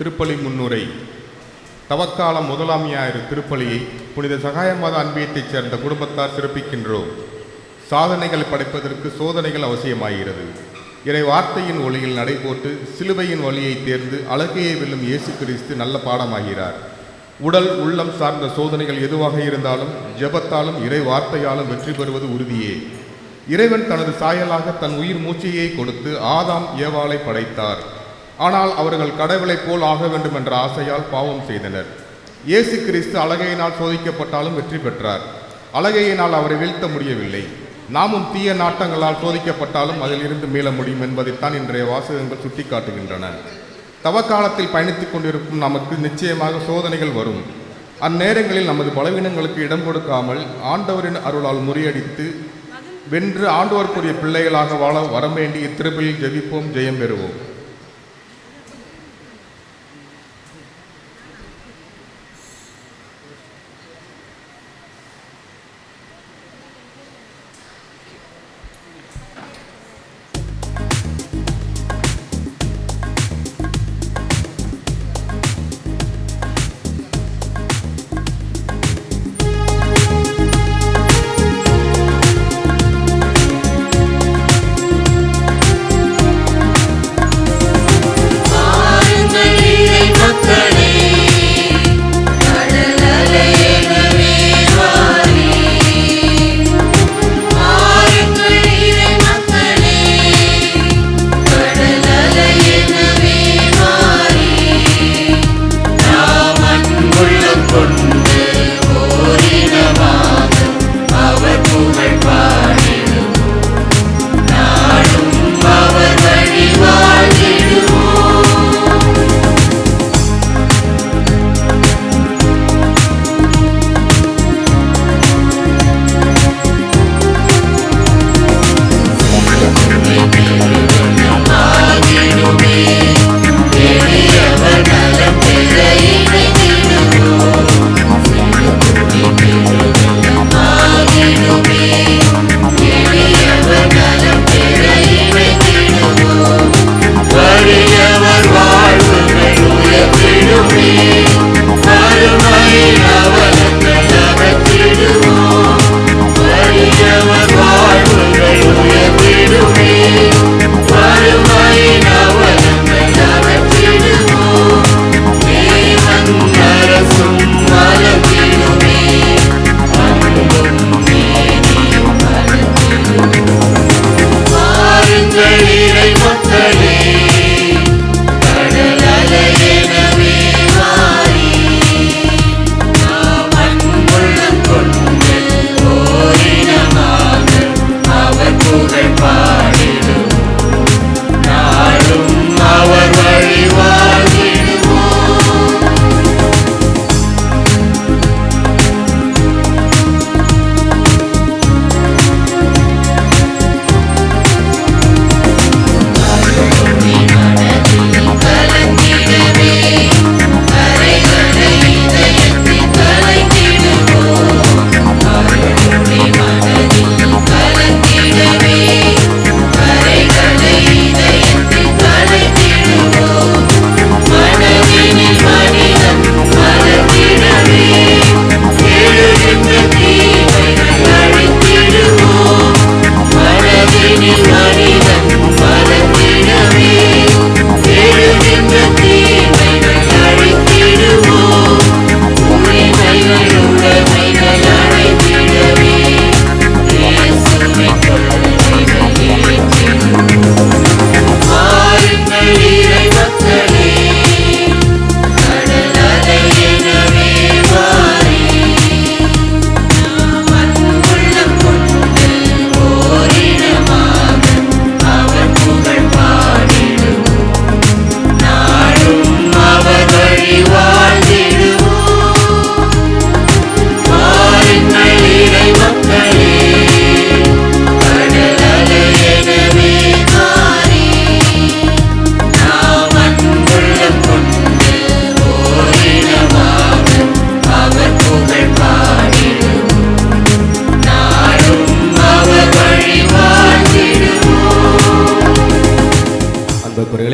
திருப்பலி முன்னுரை. தவக்காலம் 1ஆம் ஞாயிறு திருப்பலியை புனித சகாயமாத அன்பியத்தைச் சேர்ந்த குடும்பத்தார் சிறப்பிக்கின்றோம். சாதனைகள் படைப்பதற்கு சோதனைகள் அவசியமாகிறது. இறை வார்த்தையின் ஒளியில் நடைபோட்டு சிலுவையின் வழியை தேர்ந்து அழகையை வெல்லும் இயேசு கிறிஸ்து நல்ல பாடமாகிறார். உடல் உள்ளம் சார்ந்த சோதனைகள் எதுவாக இருந்தாலும் ஜெபத்தாலும் இறை வார்த்தையாலும் வெற்றி பெறுவது உறுதியே. இறைவன் தனது சாயலாக தன் உயிர் மூச்சையை கொடுத்து ஆதாம் ஏவாளை படைத்தார். ஆனால் அவர்கள் கடவுளைப் போல் ஆக வேண்டும் என்ற ஆசையால் பாவம் செய்தனர். இயேசு கிறிஸ்து அழகையினால் சோதிக்கப்பட்டாலும் வெற்றி பெற்றார். அழகையினால் அவரை வீழ்த்த முடியவில்லை. நாமும் தீய நாட்டங்களால் சோதிக்கப்பட்டாலும் அதிலிருந்து மீள முடியும் என்பதைத்தான் இன்றைய வாசகங்கள் சுட்டிக்காட்டுகின்றன. தவக்காலத்தில் பயணித்துக் கொண்டிருக்கும் நமக்கு நிச்சயமாக சோதனைகள் வரும். அந்நேரங்களில் நமது பலவீனங்களுக்கு இடம் கொடுக்காமல் ஆண்டவரின் அருளால் முறியடித்து வென்று ஆண்டவருக்குரிய பிள்ளைகளாக வாழ வரவேண்டி இத்திருப்பலில் ஜெபிப்போம், ஜெயம் பெறுவோம்.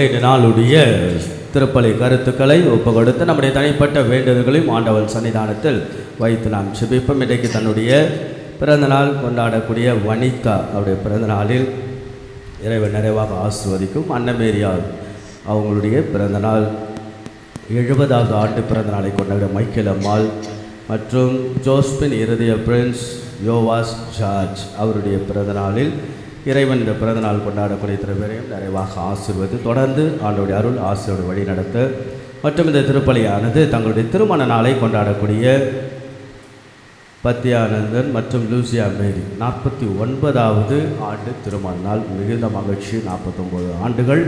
இந்த நாளுடைய திருப்பலி கருத்துக்களை ஒப்பு கொடுத்து நம்முடைய தனிப்பட்ட வேண்டுதல்களையும் ஆண்டவர் சன்னிதானத்தில் வைத்து நாம் செபிப்போம். இன்றைக்கு தன்னுடைய பிறந்தநாள் கொண்டாடக்கூடிய வனிதா அவருடைய பிறந்தநாளில் இறைவன் நிறைவாக ஆசிர்வதிக்கும். அன்னமேரியார் அவங்களுடைய பிறந்தநாள் 70வது ஆண்டு பிறந்தநாளை கொண்டாட மைக்கேல் அம்மாள் மற்றும் ஜோஸ்பின் இருதய பிரின்ஸ் யோவாஸ் ஜார்ஜ் அவருடைய பிறந்தநாளில் இறைவன் இந்த பிறந்தநாள் கொண்டாடக்கூடிய திருப்பலியும் நிறைவாக ஆசீர்வது தொடர்ந்து ஆண்டவருடைய அருள் ஆசீர்வாத வழி நடத்த மற்றும் இந்த திருப்பலியானது தங்களுடைய திருமண நாளை கொண்டாடக்கூடிய பத்யானந்தன் மற்றும் லூசியா மேரி 49வது ஆண்டு திருமண நாள். மிகுந்த மகிழ்ச்சி. 49 ஆண்டுகள்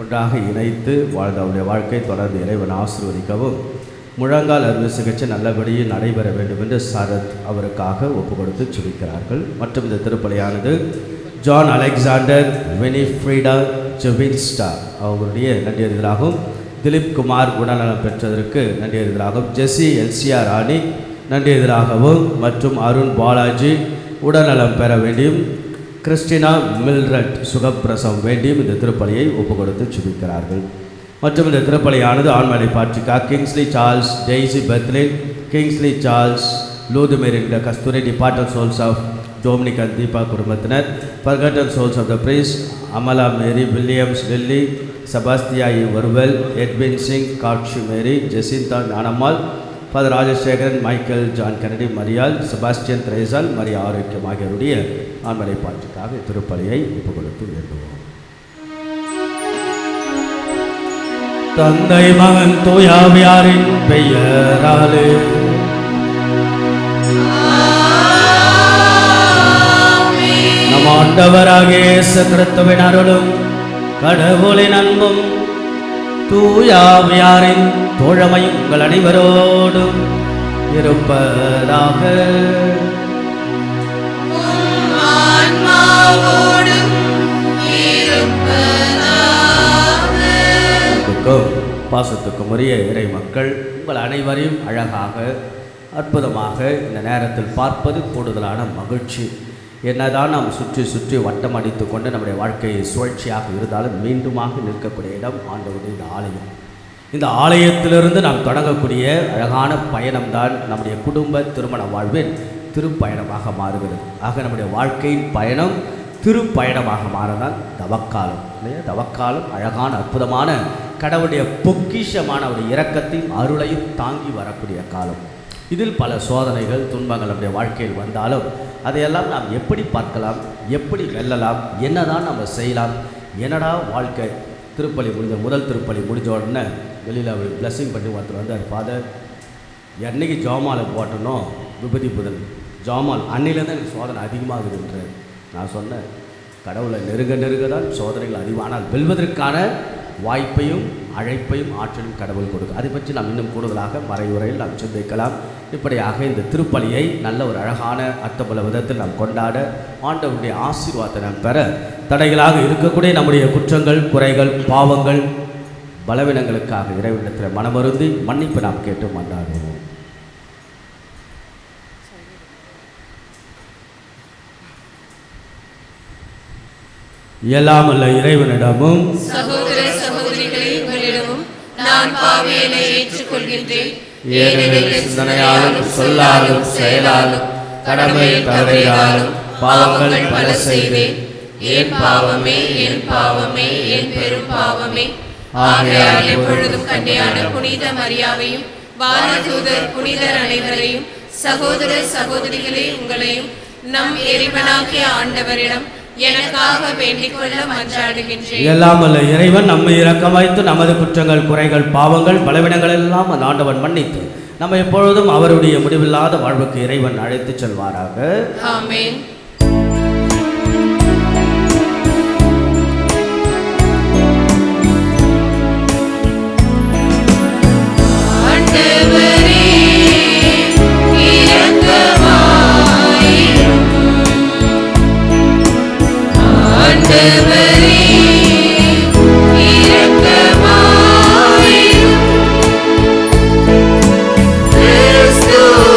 ஒன்றாக இணைத்து வாழ்ந்த அவருடைய வாழ்க்கை தொடர்ந்து இறைவன் ஆசீர்வதிக்கவும் முழங்கால் அறுவை சிகிச்சை நல்லபடியே நடைபெற வேண்டும் என்று சரத் அவருக்காக ஒப்பு கொடுத்து சுழிக்கிறார்கள். மற்றும் இந்த திருப்பலியானது ஜான் அலெக்சாண்டர் வெனிஃப்ரீடா ஜெவின்ஸ்டா அவர்களுடைய நன்றியறிதலாகவும் திலீப் குமார் குணநலம் பெற்றதற்கு நன்றியறிதலாகவும் ஜெஸ்ஸி எல்சியா ராணி நன்றியறிதலாகவும் மற்றும் அருண் பாலாஜி உடல்நலம் பெற வேண்டியும் கிறிஸ்டினா மில்ரட் சுகப்பிரசவம் வேண்டியும் இந்த திருப்பலியை ஒப்பு கொடுத்து சுபிக்கிறார்கள். மற்றும் இந்த திருப்பலியானது ஆண்மலை Patricia Kingsley Charles Daisy Bethlin Kingsley Charles லூதுமேரின் Kasthuri departed souls of Dominic and Deepa குடும்பத்தினர், ஃபர்கட்டன் சோல்ஸ் ஆஃப் த பிரிஸ் அமலா மேரி வில்லியம்ஸ் லில்லி செபாஸ்தியாயி வருவல் எட்வின் சிங் காட்சி Mary Jacintha Gnanammal father Rajasekaran Michael John Kennedy மரியால் செபாஸ்டியன் திரேசால் மரியா ஆரோக்கியம் ஆகியோருடைய ஆண்மலை பாட்டுக்காக திருப்பலியை ஒப்புக் கொடுத்து வேண்டுவோம். தந்தை மகன் தூயாவியாரின் பெயராலே நம் ஆண்டவராகிய இயேசு கிறிஸ்துவின் அருளும் கடவுளின் அன்பும் தூயாவியாரின் தோழமையும் உங்கள் அனைவரோடும் இருப்பதாக. பாசத்துக்கும் உரிய இறை மக்கள் உங்கள் அனைவரையும் அழகாக அற்புதமாக இந்த நேரத்தில் பார்ப்பது கூடுதலான மகிழ்ச்சி. என்னதான் நாம் சுற்றி சுற்றி வட்டம் அடித்து கொண்டு நம்முடைய வாழ்க்கையை சுழற்சியாக இருந்தாலும் மீண்டுமாக நிற்கக்கூடிய இடம் ஆண்டவருடைய இந்த ஆலயம். இந்த ஆலயத்திலிருந்து நாம் தொடங்கக்கூடிய அழகான பயணம்தான் நம்முடைய குடும்ப திருமண வாழ்வின் திருப்பயணமாக மாறுகிறது. ஆக நம்முடைய வாழ்க்கையின் பயணம் திருப்பயணமாக மாறதான் தவக்காலம் இல்லையா? தவக்காலம் அழகான அற்புதமான கடவுளுடைய பொக்கிஷமான ஒரு இரக்கத்தையும் அருளையும் தாங்கி வரக்கூடிய காலம். இதில் பல சோதனைகள் துன்பங்கள் நம்முடைய வாழ்க்கையில் வந்தாலும் அதையெல்லாம் நாம் எப்படி பார்க்கலாம், எப்படி வெல்லலாம், என்னதான் நம்ம செய்யலாம், என்னடா வாழ்க்கை. திருப்பலி முதல் திருப்பலி முடிஞ்ச உடனே வெளியில் அவர் பிளஸ்ஸிங் பண்ணி ஒருத்தர் வந்தார். ஃபாதர் என்னைக்கு ஜாமாலை போட்டணும் விபதி புதன் ஜாமால் அன்னையிலேருந்து எனக்கு சோதனை அதிகமாகுதுன்ற. நான் சொன்னேன், கடவுளை நெருங்க தான் சோதனைகள் அதிகமானால் வெல்வதற்கான வாய்ப்பையும் அழைப்பையும் ஆற்றலும் கடவுள் கொடுக்கும். அதை பற்றி நாம் இன்னும் கூடுதலாக மறைவுரையில் நாம் சிந்திக்கலாம். இப்படியாக இந்த திருப்பலியை நல்ல ஒரு அழகான அர்த்தமுள்ள விதத்தில் நாம் கொண்டாட ஆண்டவருடைய ஆசீர்வாதத்தை நாம் பெற தடைகளாக இருக்கக்கூடிய நம்முடைய குற்றங்கள் குறைகள் பாவங்கள் பலவீனங்களுக்காக இறைவனிடத்தில் மனமருந்தி மன்னிப்பு நாம் கேட்டு மன்றாடுவோம். எல்லாமல்ல இறைவனிடமும் சகோதர சகோதரிகளே உங்களிடமும் நான் பாவியனை ஏற்றுக்கொள்கின்றேன். ஏனெனில் சிந்தனையாலும் சொல்லாலும் செயலாலும் கடமை தவறினாலும் பாவங்கள் பல செய்தேன். என் பாவமே என் பாவமே என் பெரும் பாவமே. ஆகையால் எப்பொழுதும் கன்னியான புனித மரியாவையும் வானதூதர் புனிதர் அனைவரையும் சகோதர சகோதரிகளே உங்களையும் நம் இறைவனாகிய ஆண்டவரிடம் எனக்காக வேண்டிக் கொள்ள மன்றாடுகின்றேன். எல்லாமல்ல இறைவன் நம்மை இரக்கம் வைத்து நமது குற்றங்கள் குறைகள் பாவங்கள் பலவீனங்கள் எல்லாம் அந்த ஆண்டவன் மன்னித்து நம்ம எப்பொழுதும் அவருடைய முடிவில்லாத வாழ்வுக்கு இறைவன் அழைத்து செல்வாராக. ஆமென். Christus,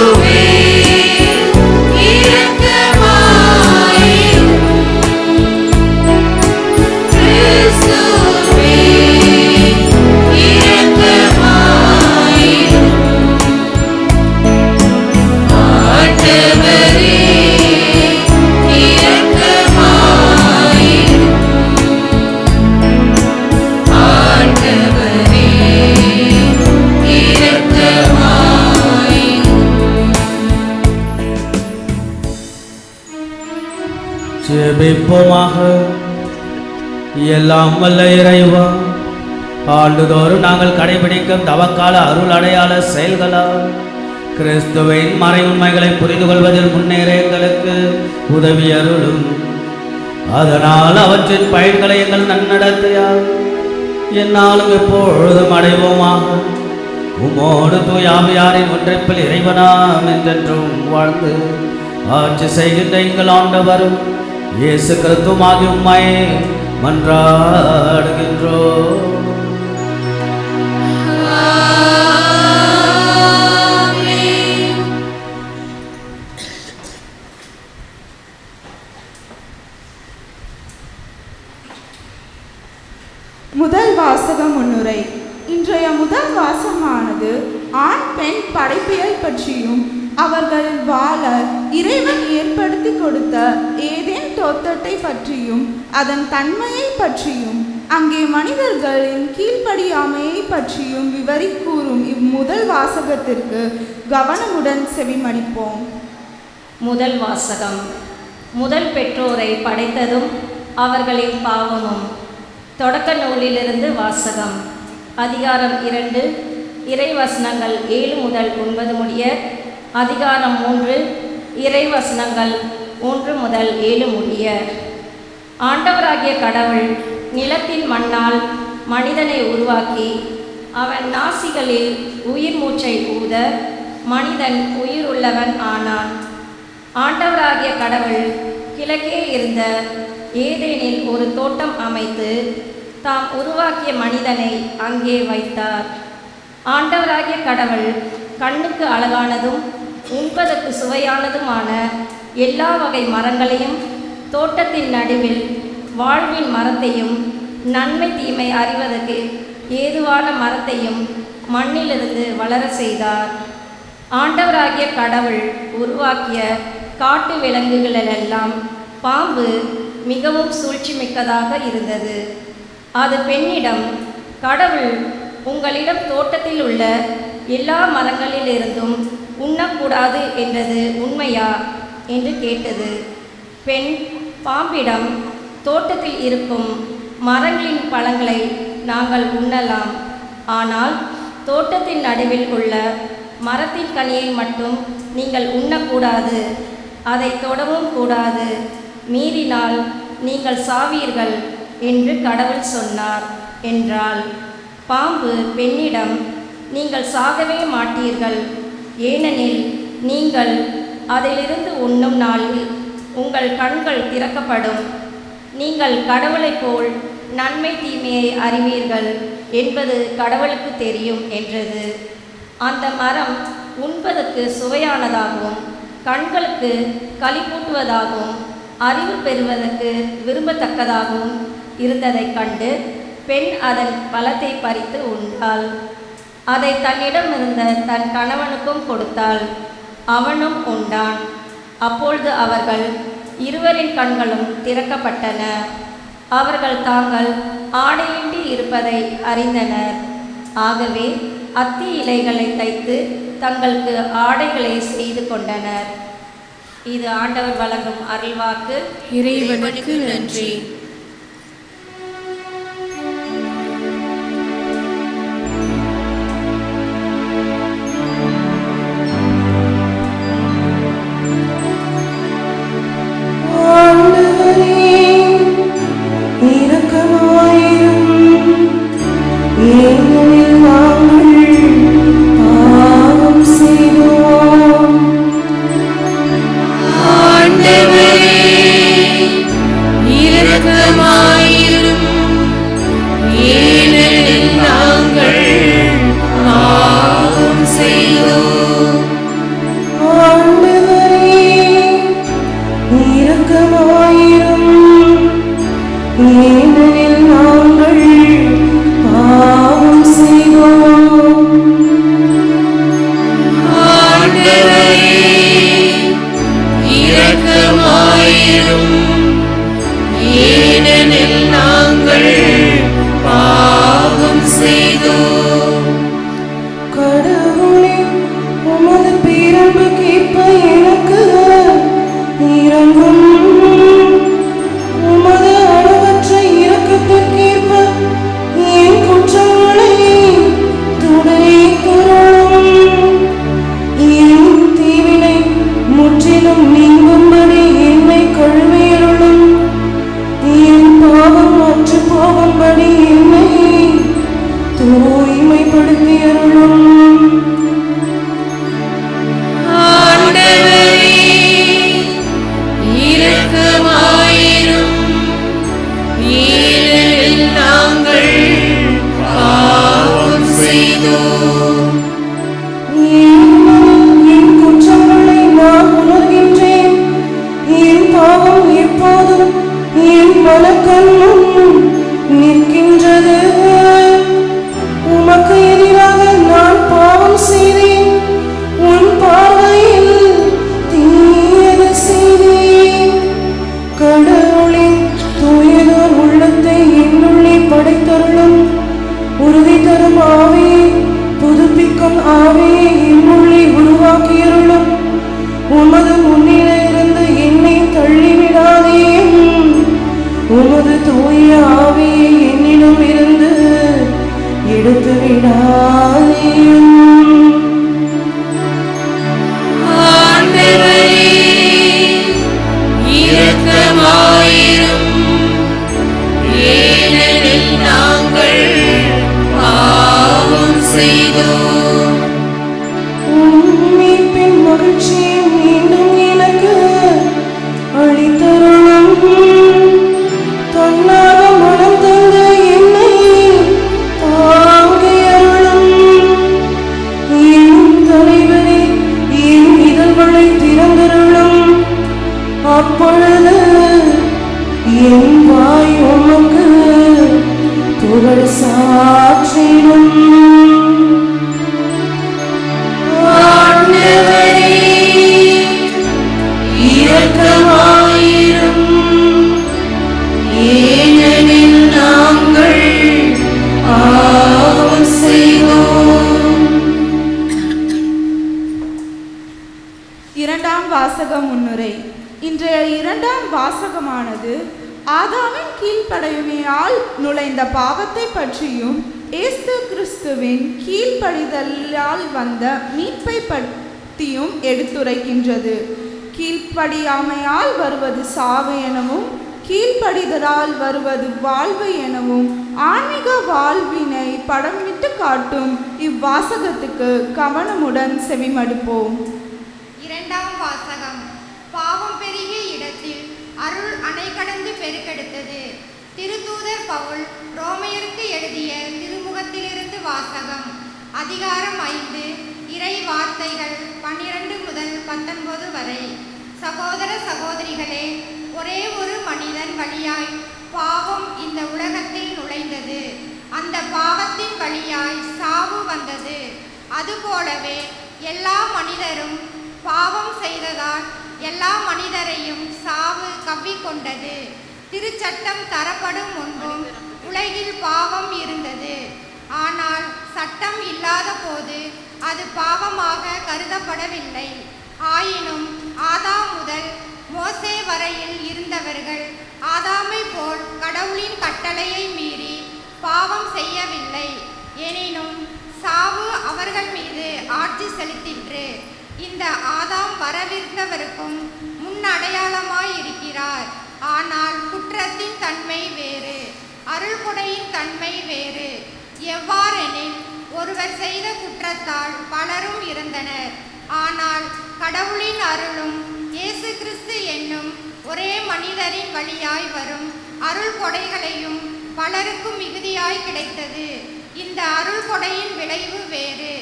ஜெபிப்போமாக. எல்லாம் வல்ல இறைவா, ஆண்டுதோறும் நாங்கள் கடைபிடிக்கும் தவக்கால அருள் அடையாள செயல்களால் கிறிஸ்துவின் மறை உண்மைகளை புரிந்து கொள்வதில் முன்னேற எங்களுக்கு உதவி அருளும். அதனால் அவற்றின் பயன்களை எங்கள் நன்னடத்தையால் என்னாலும் எப்பொழுதும் அடைவோமாக. உம்மோடு தூயாவியாரின் ஒன்றிப்பில் இறைவனாம் என்றென்றும் வாழ்ந்து ஆட்சி செய்கின்ற எங்கள் ஆண்டவரும் இயேசு கிறிஸ்துவாகிய உம்மை மன்றாடுகின்றோம். முதல் வாசக முன்னுரை. இன்றைய முதல் வாசகமானது ஆண் பெண் படைப்பியல் பற்றியும் அவர்கள் வாழ இறைவன் ஏற்படுத்தி கொடுத்த ஏதேன் தோட்டத்தை பற்றியும் அதன் தன்மையை பற்றியும் அங்கே மனிதர்களின் கீழ்ப்படியாமையை பற்றியும் விவரி கூறும் இம்முதல் வாசகத்திற்கு கவனமுடன் செவிமடிப்போம். முதல் வாசகம். முதல் பெற்றோரை படைத்ததும் அவர்களின் பாவமும். தொடக்க நூலிலிருந்து வாசகம். அதிகாரம் 2, இறைவசனங்கள் 7 முதல் 9 முடிய. அதிகாரம் 3, இறைவசனங்கள் 1 முதல் 7 முடிய. ஆண்டவராகிய கடவுள் நிலத்தின் மண்ணால் மனிதனை உருவாக்கி அவன் நாசிகளில் உயிர் மூச்சை ஊத மனிதன் உயிர் உள்ளவன் ஆனான். ஆண்டவராகிய கடவுள் கிழக்கே இருந்த ஏதேனில் ஒரு தோட்டம் அமைத்து தாம் உருவாக்கிய மனிதனை அங்கே வைத்தார். ஆண்டவராகிய கடவுள் கண்ணுக்கு அழகானதும் உண்பதற்கு சுவையானதுமான எல்லா வகை மரங்களையும் தோட்டத்தின் நடுவில் வாழ்வின் மரத்தையும் நன்மை தீமை அறிவதற்கு ஏதுவான மரத்தையும் மண்ணிலிருந்து வளர செய்தார். ஆண்டவராகிய கடவுள் உருவாக்கிய காட்டு விலங்குகளெல்லாம் பாம்பு மிகவும் சூழ்ச்சி மிக்கதாக இருந்தது. அது பெண்ணிடம், கடவுள் உங்களிடம் தோட்டத்தில் உள்ள எல்லா மரங்களிலிருந்தும் உண்ணக்கூடாது என்றது உண்மையா என்று கேட்டது. பெண் பாம்பிடம், தோட்டத்தில் இருக்கும் மரங்களின் பழங்களை நாங்கள் உண்ணலாம், ஆனால் தோட்டத்தின் நடுவில் உள்ள மரத்தின் கனியை மட்டும் நீங்கள் உண்ணக்கூடாது, அதை தொடவும் கூடாது, மீறினால் நீங்கள் சாவீர்கள் என்று கடவுள் சொன்னார் என்றாள். பாம்பு பெண்ணிடம், நீங்கள் சாகவே மாட்டீர்கள், ஏனெனில் நீங்கள் அதிலிருந்து உண்ணும் நாளில் உங்கள் கண்கள் திறக்கப்படும், நீங்கள் கடவுளைப் போல் நன்மை தீமையை அறிவீர்கள் என்பது கடவுளுக்கு தெரியும் என்றது. அந்த மரம் உண்பதற்கு சுவையானதாகவும் கண்களுக்கு களிப்பூட்டுவதாகவும் அறிவு பெறுவதற்கு விரும்பத்தக்கதாகவும் இருந்ததைக் கண்டு பெண் அதன் பழத்தை பறித்து உண்டாள். அதை தன்னிடம் இருந்த தன் கணவனுக்கும் கொடுத்தாள், அவனும் உண்டான். அப்பொழுது அவர்கள் இருவரின் கண்களும் திறக்கப்பட்டன, அவர்கள் தாங்கள் ஆடையின்றி இருப்பதை அறிந்தனர். ஆகவே அத்தி இலைகளை தைத்து தங்களுக்கு ஆடைகளை செய்து கொண்டனர். இது ஆண்டவர் வழங்கும் அருள்வாக்கு. இறைவனுக்கு நன்றி. இரக்கமாயிரும். ஏற்படுத்தியருளும். ஆண்டவரே இரக்கமாயிரும். ஏனெனில் நாங்கள் பாவம் செய்தோம். என் குற்றங்களை நான் உணர்கின்றேன். என் பாவம் எப்போதும் என் மனக்கண்ணும் நிற்கின்றது. உமக்கு எதிராக நான் பாவம் செய்தேன். உன் பார்வையில் தீயது செய்தேன். கடவுளின் தூயதோர் உள்ளத்தை என்னுள்ளே படைத்தருளும். உறுதி தரும் ஆவியை, புதுப்பிக்கும் ஆவியை என்னுள்ளே உருவாக்கியருளும். உமது முன்னிலிருந்து என்னை தள்ளிவிடாதேயும். உமது தூய ஆவியை என்னிடம் இருந்து எடுத்து விடாதேயும். ஆண்டவரே இரக்கமாயிரும். ஏனெனில் நாங்கள் பாவம் செய்தோம். மீட்பின் மகிழ்ச்சியை மீண்டும் எனக்கு அளித்தருளும். தன்னாக மனம் தந்த என்னை தாங்கியருளும். என் தலைவரே, என் இதழ்களை திறந்தருளும். அப்பொழுது என் வாய் உமக்கு புகழ் சாற்றிடும். ஆண்டவரே இரக்கமாயிரும். ஏனெனில் நாங்கள் பாவம் செய்தோம். இரண்டாம் வாசக முன்னுரை. இன்றைய இரண்டாம் வாசகமானது ஆதாமின் கீழ்ப்படிமையால் நுழைந்த பாவத்தை பற்றியும் இயேசு கிறிஸ்துவின் கீழ்ப்படிதலால் வந்த மீட்பை பற்றியும் எடுத்துரைக்கின்றது. கீழ்ப்படியாமையால் வருவது சாவு எனவும், கீழ்ப்படிதலால் வருவது வாழ்வு எனவும் ஆன்மீக வாழ்வினை படமிட்டு காட்டும் இவ்வாசகத்துக்கு கவனமுடன் செவிமடுப்போம். இரண்டாம் வாசகம். பாவம் பெருகிய இடத்தில் அருள் அணை கடந்து பெருக்கெடுத்தது. திருத்தூதர் பவுல் ரோமையருக்கு எழுதிய திருமுகத்திலிருந்து வாசகம். அதிகாரம் 5, இறை வார்த்தைகள் 12 முதல் 19 வரை. சகோதர சகோதரிகளே, ஒரே ஒரு மனிதன் வழியாய் பாவம் இந்த உலகத்தில் நுழைந்தது. அந்த பாவத்தின் வழியாய் சாவு வந்தது. அதுபோலவே எல்லா மனிதரும் பாவம் செய்ததால் எல்லா மனிதரையும் சாவு கவ்விக்கொண்டது. திருச்சட்டம் தரப்படும் முன்பும் உலகில் பாவம் இருந்தது. ஆனால் சட்டம் இல்லாத போது அது பாவமாக கருதப்படவில்லை. ஆயினும் ஆதாம் முதல் மோசே வரையில் இருந்தவர்கள் ஆதாமை போல் கடவுளின் கட்டளையை மீறி பாவம் செய்யவில்லை. எனினும் சாவு அவர்கள் மீது ஆட்சி செலுத்திற்று. இந்த ஆதாம் வரவிருந்தவருக்கும் முன்னடையாளமாயிருக்கிறார். ஆனால் குற்றத்தின் தன்மை வேறு, அருள்கொடையின் தன்மை வேறு. எவ்வாறெனில் ஒருவர் செய்த குற்றத்தால் பலரும் இறந்தனர். ஆனால் கடவுளின் அருளும் இயேசு கிறிஸ்து என்னும் ஒரே மனிதரின் வழியாய் வரும் அருள் கொடைகளையும் பலருக்கும் மிகுதியாய் கிடைத்தது. இந்த அருள் கொடையின் விளைவு வேறு,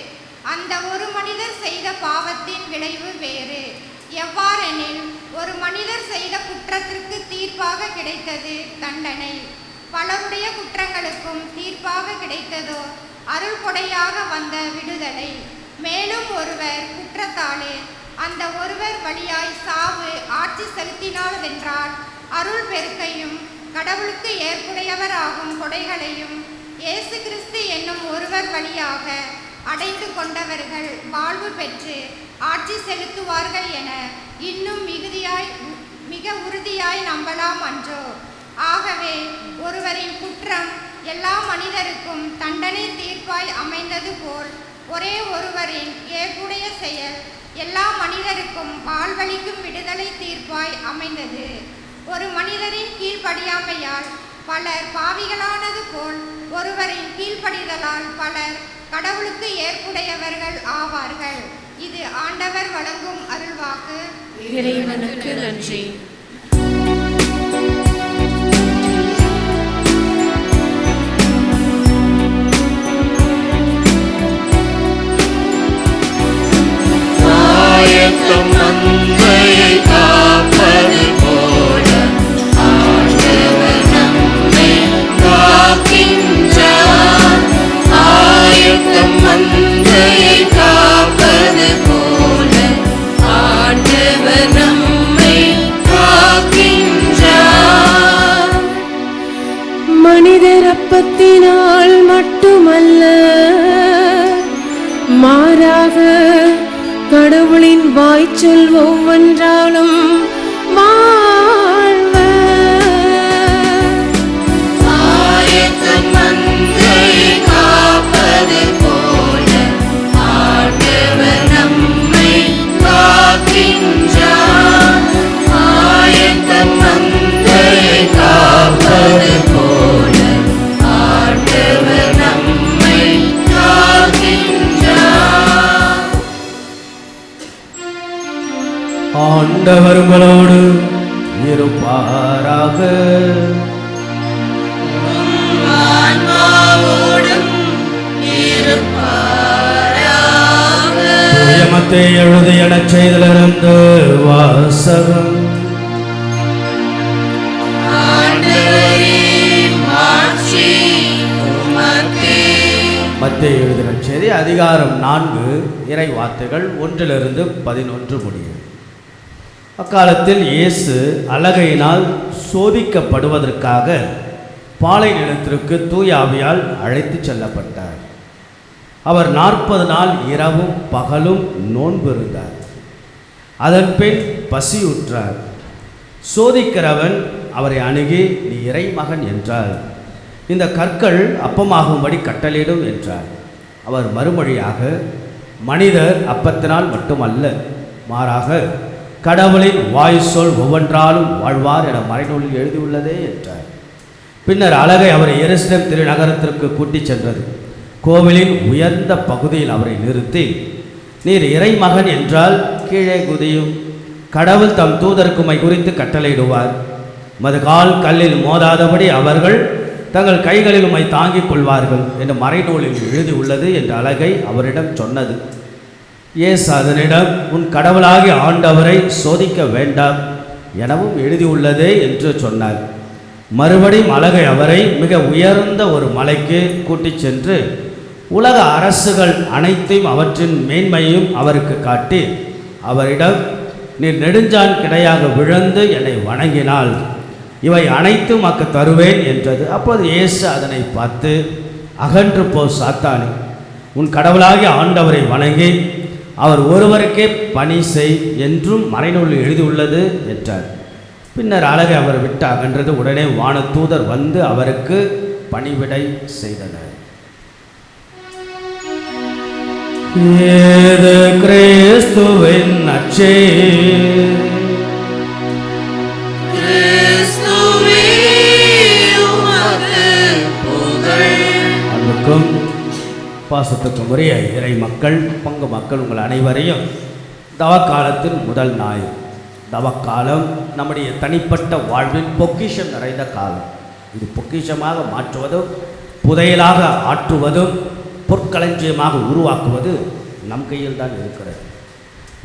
அந்த ஒரு மனிதர் செய்த பாவத்தின் விளைவு வேறு. எவ்வாறெனில் ஒரு மனிதர் செய்த குற்றத்திற்கு தீர்ப்பாக கிடைத்தது தண்டனை. பலருடைய குற்றங்களுக்கும் தீர்ப்பாக கிடைத்ததோ அருள் கொடையாக வந்த விடுதலை. மேலும் ஒருவர் குற்றத்தாலே அந்த ஒருவர் வழியாய் சாவு ஆட்சி செலுத்தினாலென்றால் அருள் பெருக்கையும் கடவுளுக்கு ஏற்புடையவராகும் கொடைகளையும் இயேசு கிறிஸ்து என்னும் ஒருவர் வழியாக அடைந்து கொண்டவர்கள் வாழ்வு பெற்று ஆட்சி செலுத்துவார்கள் என இன்னும் மிக உறுதியாய் நம்பலாம் அன்றோ. ஆகவே ஒருவரின் குற்றம் எல்லா மனிதருக்கும் தண்டனை தீர்ப்பாய் அமைந்தது போல் ஒரே ஒருவரின் ஏற்புடைய செயல் எல்லா மனிதருக்கும் வாழ்வளிக்கும் விடுதலை தீர்ப்பாய் அமைந்தது. ஒரு மனிதரின் கீழ்ப்படியாமையால் பலர் பாவிகளானது போல் ஒருவரின் கீழ்ப்படிதலால் பலர் கடவுளுக்கு ஏற்புடையவர்கள் ஆவார்கள். இது ஆண்டவர் வழங்கும் அருள்வாக்கு. இறைவனுக்கு நன்றி. ஆயத்தம் மந்தையை காப்பது போல ஆண்டவர் நம்மை காக்கின்றார். ஆயத்தம் மந்தையை காப்பது போல ஆண்டவர் நம்மை காக்கின்றார். மனிதர் அப்பத்தினால் மட்டுமல்ல, மாறாக கடவுளின் வாய்ச்சொல் ஒவ்வொன்றாலும் வாழ்வர். ஆயத்தம் மந்தையை காப்பது போல ஆண்டவர் நம்மை காக்கின்றார். ஆயத்தம் மந்தையை காப்பது போல ஆண்டவர் நம்மை காக்கின்றார். ஆண்டவர் உங்களோடு இருப்பாராக. ஆன்மாவோடும் இருப்பாராக. மத்தேயு எழுதிய நற்செய்தியிலிருந்து வாசகம். ஆண்டவரே, மாட்சி உமக்கே. மத்தேயு எழுதிய நற்செய்தி அதிகாரம் 4 இறை வார்த்தைகள் 1-11 முடியும். அக்காலத்தில் இயேசு அலகையினால் சோதிக்கப்படுவதற்காக பாலை நிலத்திற்கு தூய ஆவியால் அழைத்து செல்லப்பட்டார். அவர் 40 நாள் இரவும் பகலும் நோன்பு இருந்தார். அதன் பின் பசியுற்றார். சோதிக்கிறவன் அவரை அணுகி, நீ இறைமகன் என்றார். இந்த கற்கள் அப்பமாகும்படி கட்டளையிடும் என்றார். அவர் மறுமொழியாக, மனிதர் அப்பத்தினால் மட்டுமல்ல, மாறாக கடவுளின் வாய் சொல் ஒவ்வொன்றாலும் வாழ்வார் என மறைநூலில் எழுதியுள்ளதே என்றார். பின்னர் அலகை அவரை எருசலேம் திருநகரத்திற்கு கூட்டிச் சென்றது. கோவிலின் உயர்ந்த பகுதியில் அவரை நிறுத்தி, நீர் இறைமகன் என்றால் கீழே குதியும். கடவுள் தம் தூதருக்குமை குறித்து கட்டளையிடுவார். மது கால் கல்லில் மோதாதபடி அவர்கள் தங்கள் கைகளில் உம்மை தாங்கிக் கொள்வார்கள் என்று மறைநூலில் எழுதியுள்ளது என்று அலகை அவரிடம் சொன்னது. இயேசு அதனிடம், உன் கடவுளாகிய ஆண்டவரை சோதிக்க வேண்டாம் எனவும் எழுதியுள்ளதே என்று சொன்னார். மறுபடியும் அலகை அவரை மிக உயர்ந்த ஒரு மலைக்கு கூட்டிச் சென்று உலக அரசுகள் அனைத்தையும் அவற்றின் மேன்மையும் அவருக்கு காட்டி அவரிடம், நீர் நெடுஞ்சான் கிடையாக விழுந்து என்னை வணங்கினால் இவை அனைத்தும் மக்கு தருவேன் என்றது. அப்போது இயேசு அதனை பார்த்து, அகன்று போ சாத்தானே, உன் கடவுளாகிய ஆண்டவரை வணங்கி அவர் ஒருவருக்கே பணி செய் என்றும் மறைநூலில் எழுதியுள்ளது என்றார். பின்னர் அலகை அவர் விட்டு அகன்றது. உடனே வானதூதர் வந்து அவருக்கு பணிவிடை செய்தனர். ஏது கிறிஸ்துவின் நற்செய்தி. கிறிஸ்துவே உமக்கு புகழ். அன்புக்கும் பாசத்துக்கும் உரிய இறை மக்கள், பங்கு மக்கள், உங்கள் அனைவரையும் தவக்காலத்தின் முதல் ஞாயிறு. தவக்காலம் நம்முடைய தனிப்பட்ட வாழ்வின் பொக்கிஷம் நிறைந்த காலம். இது பொக்கிஷமாக மாற்றுவதும் புதையலாக ஆற்றுவதும் பொற்களஞ்சியமாக உருவாக்குவது நம் கையில் தான் இருக்கிறது.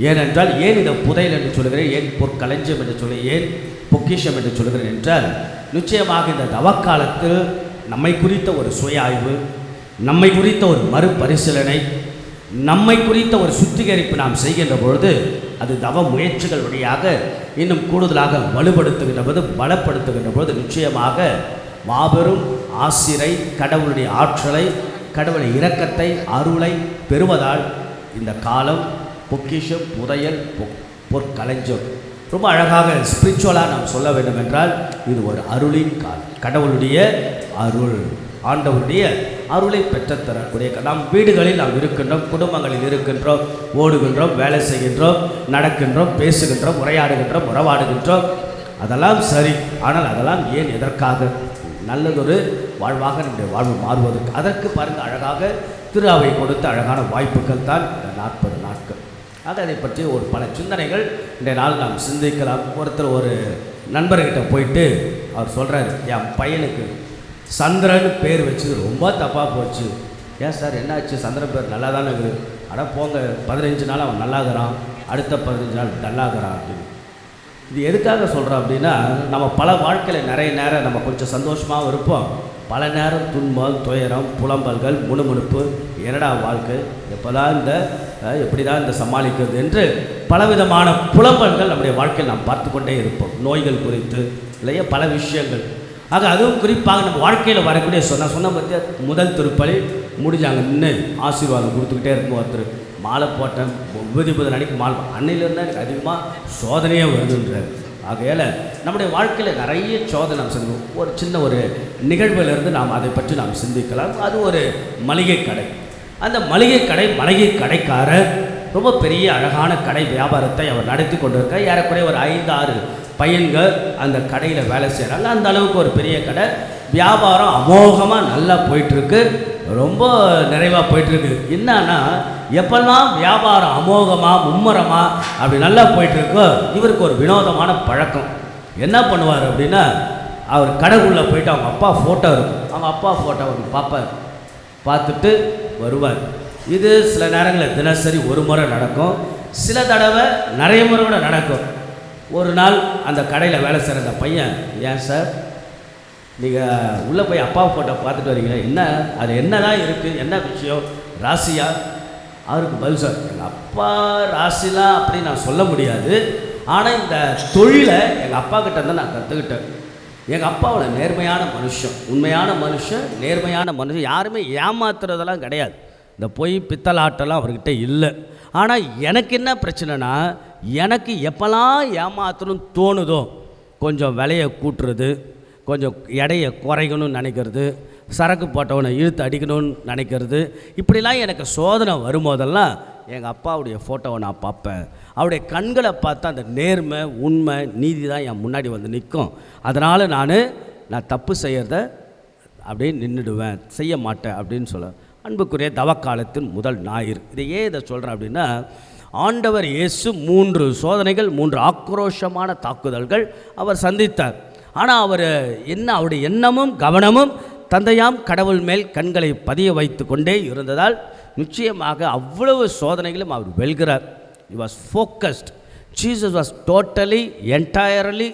ஏனென்றால், ஏன் இதை புதையல் என்று சொல்கிறேன், ஏன் பொற்களஞ்சியம் என்று சொல்லி, ஏன் பொக்கிஷம் என்று சொல்கிறேன் என்றால், நிச்சயமாக இந்த தவக்காலத்தில் நம்மை குறித்த ஒரு சுய ஆய்வு, நம்மை குறித்த ஒரு மறுபரிசீலனை, நம்மை குறித்த ஒரு சுத்திகரிப்பு நாம் செய்கின்ற பொழுது அது தவ முயற்சிகள் வழியாக இன்னும் கூடுதலாக வலுப்படுத்துகின்ற போது, பலப்படுத்துகின்ற பொழுது நிச்சயமாக மாபெரும் ஆசிரை, கடவுளுடைய ஆற்றலை, கடவுளுடைய இரக்கத்தை, அருளை பெறுவதால் இந்த காலம் பொக்கிஷம், புதையல், பொற்களஞ்சம். ரொம்ப அழகாக ஸ்பிரிச்சுவலாக நாம் சொல்ல வேண்டும் என்றால் இது ஒரு அருளின் காலம். கடவுளுடைய அருள், ஆண்டவருடைய அருளை பெற்றுத்தரக்கூடிய நாம் வீடுகளில் நாம் இருக்கின்றோம், குடும்பங்களில் இருக்கின்றோம், ஓடுகின்றோம், வேலை செய்கின்றோம், நடக்கின்றோம், பேசுகின்றோம், உரையாடுகின்றோம். அதெல்லாம் சரி. ஆனால் அதெல்லாம் ஏன், எதற்காக? நல்லதொரு வாழ்வாக நம்முடைய வாழ்வு மாறுவதற்கு அதற்கு பாருங்கள் அழகாக திரு அவை கொடுத்த அழகான வாய்ப்புகள் தான் இந்த 40 நாட்கள். ஆக அதை பற்றி ஒரு பல சிந்தனைகள் இன்றைய நாள் நாம் சிந்திக்கலாம். ஒருத்தர் ஒரு நண்பர்கிட்ட போயிட்டு அவர் சொல்கிறாரு, என் பையனுக்கு சந்திரன் பேர் வச்சு ரொம்ப தப்பாக போச்சு. ஏன் சார் என்னாச்சு? சந்திரன் பேர் நல்லா தானே இருக்குது. ஆனால் போங்க 15 நாள் அவன் நல்லாகிறான், அடுத்த 15 நாள் டல்லாகிறான் அப்படின்னு. இது எதுக்காக சொல்கிறோம் அப்படின்னா, நம்ம பல வாழ்க்கையில் நிறைய நேரம் நம்ம கொஞ்சம் சந்தோஷமாகவும் இருப்போம், பல நேரம் துன்பம், துயரம், புலம்பல்கள், முணுமுணுப்பு, என்னடா வாழ்க்கை, எப்படி தான் இந்த சமாளிக்கிறது என்று பலவிதமான புலம்பல்கள் நம்முடைய வாழ்க்கையில் நாம் பார்த்து கொண்டே இருப்போம். நோய்கள் குறித்து இல்லையா, பல விஷயங்கள். ஆக அதுவும் குறிப்பாக நம்ம வாழ்க்கையில் வரக்கூடிய சொன்ன பற்றிய முதல் திருப்பலி முடிஞ்சாங்க நின்று ஆசீர்வாதம் கொடுத்துக்கிட்டே இருக்கும். ஒருத்தர் மாலை போட்டேன், 90 அன்னைக்கு மாலை, அன்னையிலேருந்து எனக்கு அதிகமாக சோதனையே வருதுன்றார். ஆகையால் நம்முடைய வாழ்க்கையில் நிறைய சோதனை நாம் சிந்திப்போம். ஒரு சின்ன ஒரு நிகழ்விலிருந்து நாம் அதை பற்றி நாம் சிந்திக்கலாம். அது ஒரு மளிகை கடை. அந்த மளிகை கடைக்காரர் ரொம்ப பெரிய அழகான கடை வியாபாரத்தை அவர் நடத்தி கொண்டிருக்கார். ஏறக்குறைய ஒரு 5-6 பையன்கள் அந்த கடையில் வேலை செய்கிறாங்க. அந்த அளவுக்கு ஒரு பெரிய கடை, வியாபாரம் அமோகமாக நல்லா போயிட்டுருக்கு, ரொம்ப நிறைவாக போயிட்டுருக்கு. என்னன்னா, எப்பெல்லாம் வியாபாரம் அமோகமாக மும்முரமாக அப்படி நல்லா போயிட்டுருக்கோ, இவருக்கு ஒரு வினோதமான பழக்கம். என்ன பண்ணுவார் அப்படின்னா, அவர் கடைக்குள்ளே போயிட்டு அவங்க அப்பா ஃபோட்டோ இருக்கும், அவங்க அப்பா ஃபோட்டோ அவர் பார்ப்பார், பார்த்துட்டு வருவார். இது சில நேரங்களில் தினசரி ஒரு முறை நடக்கும், சில தடவை நிறைய முறை கூட நடக்கும். ஒரு நாள் அந்த கடையில் வேலை செய்கிற அந்த பையன், ஏன் சார் நீங்கள் உள்ளே போய் அப்பா ஃபோட்டோ பார்த்துட்டு வரீங்களே, என்ன அது என்ன தான் இருக்குது, என்ன விஷயம், ராசியா? அவருக்கு பதில், சார் எங்கள் அப்பா ராசிலாம் அப்படி நான் சொல்ல முடியாது, ஆனால் இந்த தொழிலை எங்கள் அப்பா கிட்ட தான் நான் கற்றுக்கிட்டேன். எங்கள் அப்பாவோட நேர்மையான மனுஷன், உண்மையான மனுஷன், நேர்மையான மனுஷன், யாருமே ஏமாத்துறதெல்லாம் கிடையாது, இந்த பொய் பித்தலாட்டெல்லாம் அவர்கிட்ட இல்லை. ஆனால் எனக்கு என்ன பிரச்சனைனா, எனக்கு எப்போல்லாம் ஏமாற்றணும்னு தோணுதோ, கொஞ்சம் விலையை கூட்டுறது, கொஞ்சம் எடையை குறைக்கணும்னு நினைக்கிறது, சரக்கு போட்டவனை இழுத்து அடிக்கணும்னு நினைக்கிறது, இப்படிலாம் எனக்கு சோதனை வரும்போதெல்லாம் எங்கள் அப்பாவுடைய ஃபோட்டோவை நான் பார்ப்பேன். அவருடைய கண்களை பார்த்தா அந்த நேர்மை, உண்மை, நீதி தான் என் முன்னாடி வந்து நிற்கும். அதனால் நான் தப்பு செய்கிறத அப்படியே நின்றுடுவேன், செய்ய மாட்டேன் அப்படின்னு சொல்ல. அன்புக்குரிய தவக்காலத்தின் முதல் ஞாயிறு. இதை சொல்கிறேன் அப்படின்னா, ஆண்டவர் இயேசு 3 சோதனைகள், 3 ஆக்ரோஷமான தாக்குதல்கள் அவர் சந்தித்தார். ஆனால் அவருடைய எண்ணமும் கவனமும் தந்தையாம் கடவுள் மேல் கண்களை பதிய வைத்து கொண்டே இருந்ததால் நிச்சயமாக அவ்வளவு சோதனைகளும் அவர் வெல்கிறார். He was focused. Jesus was totally, entirely,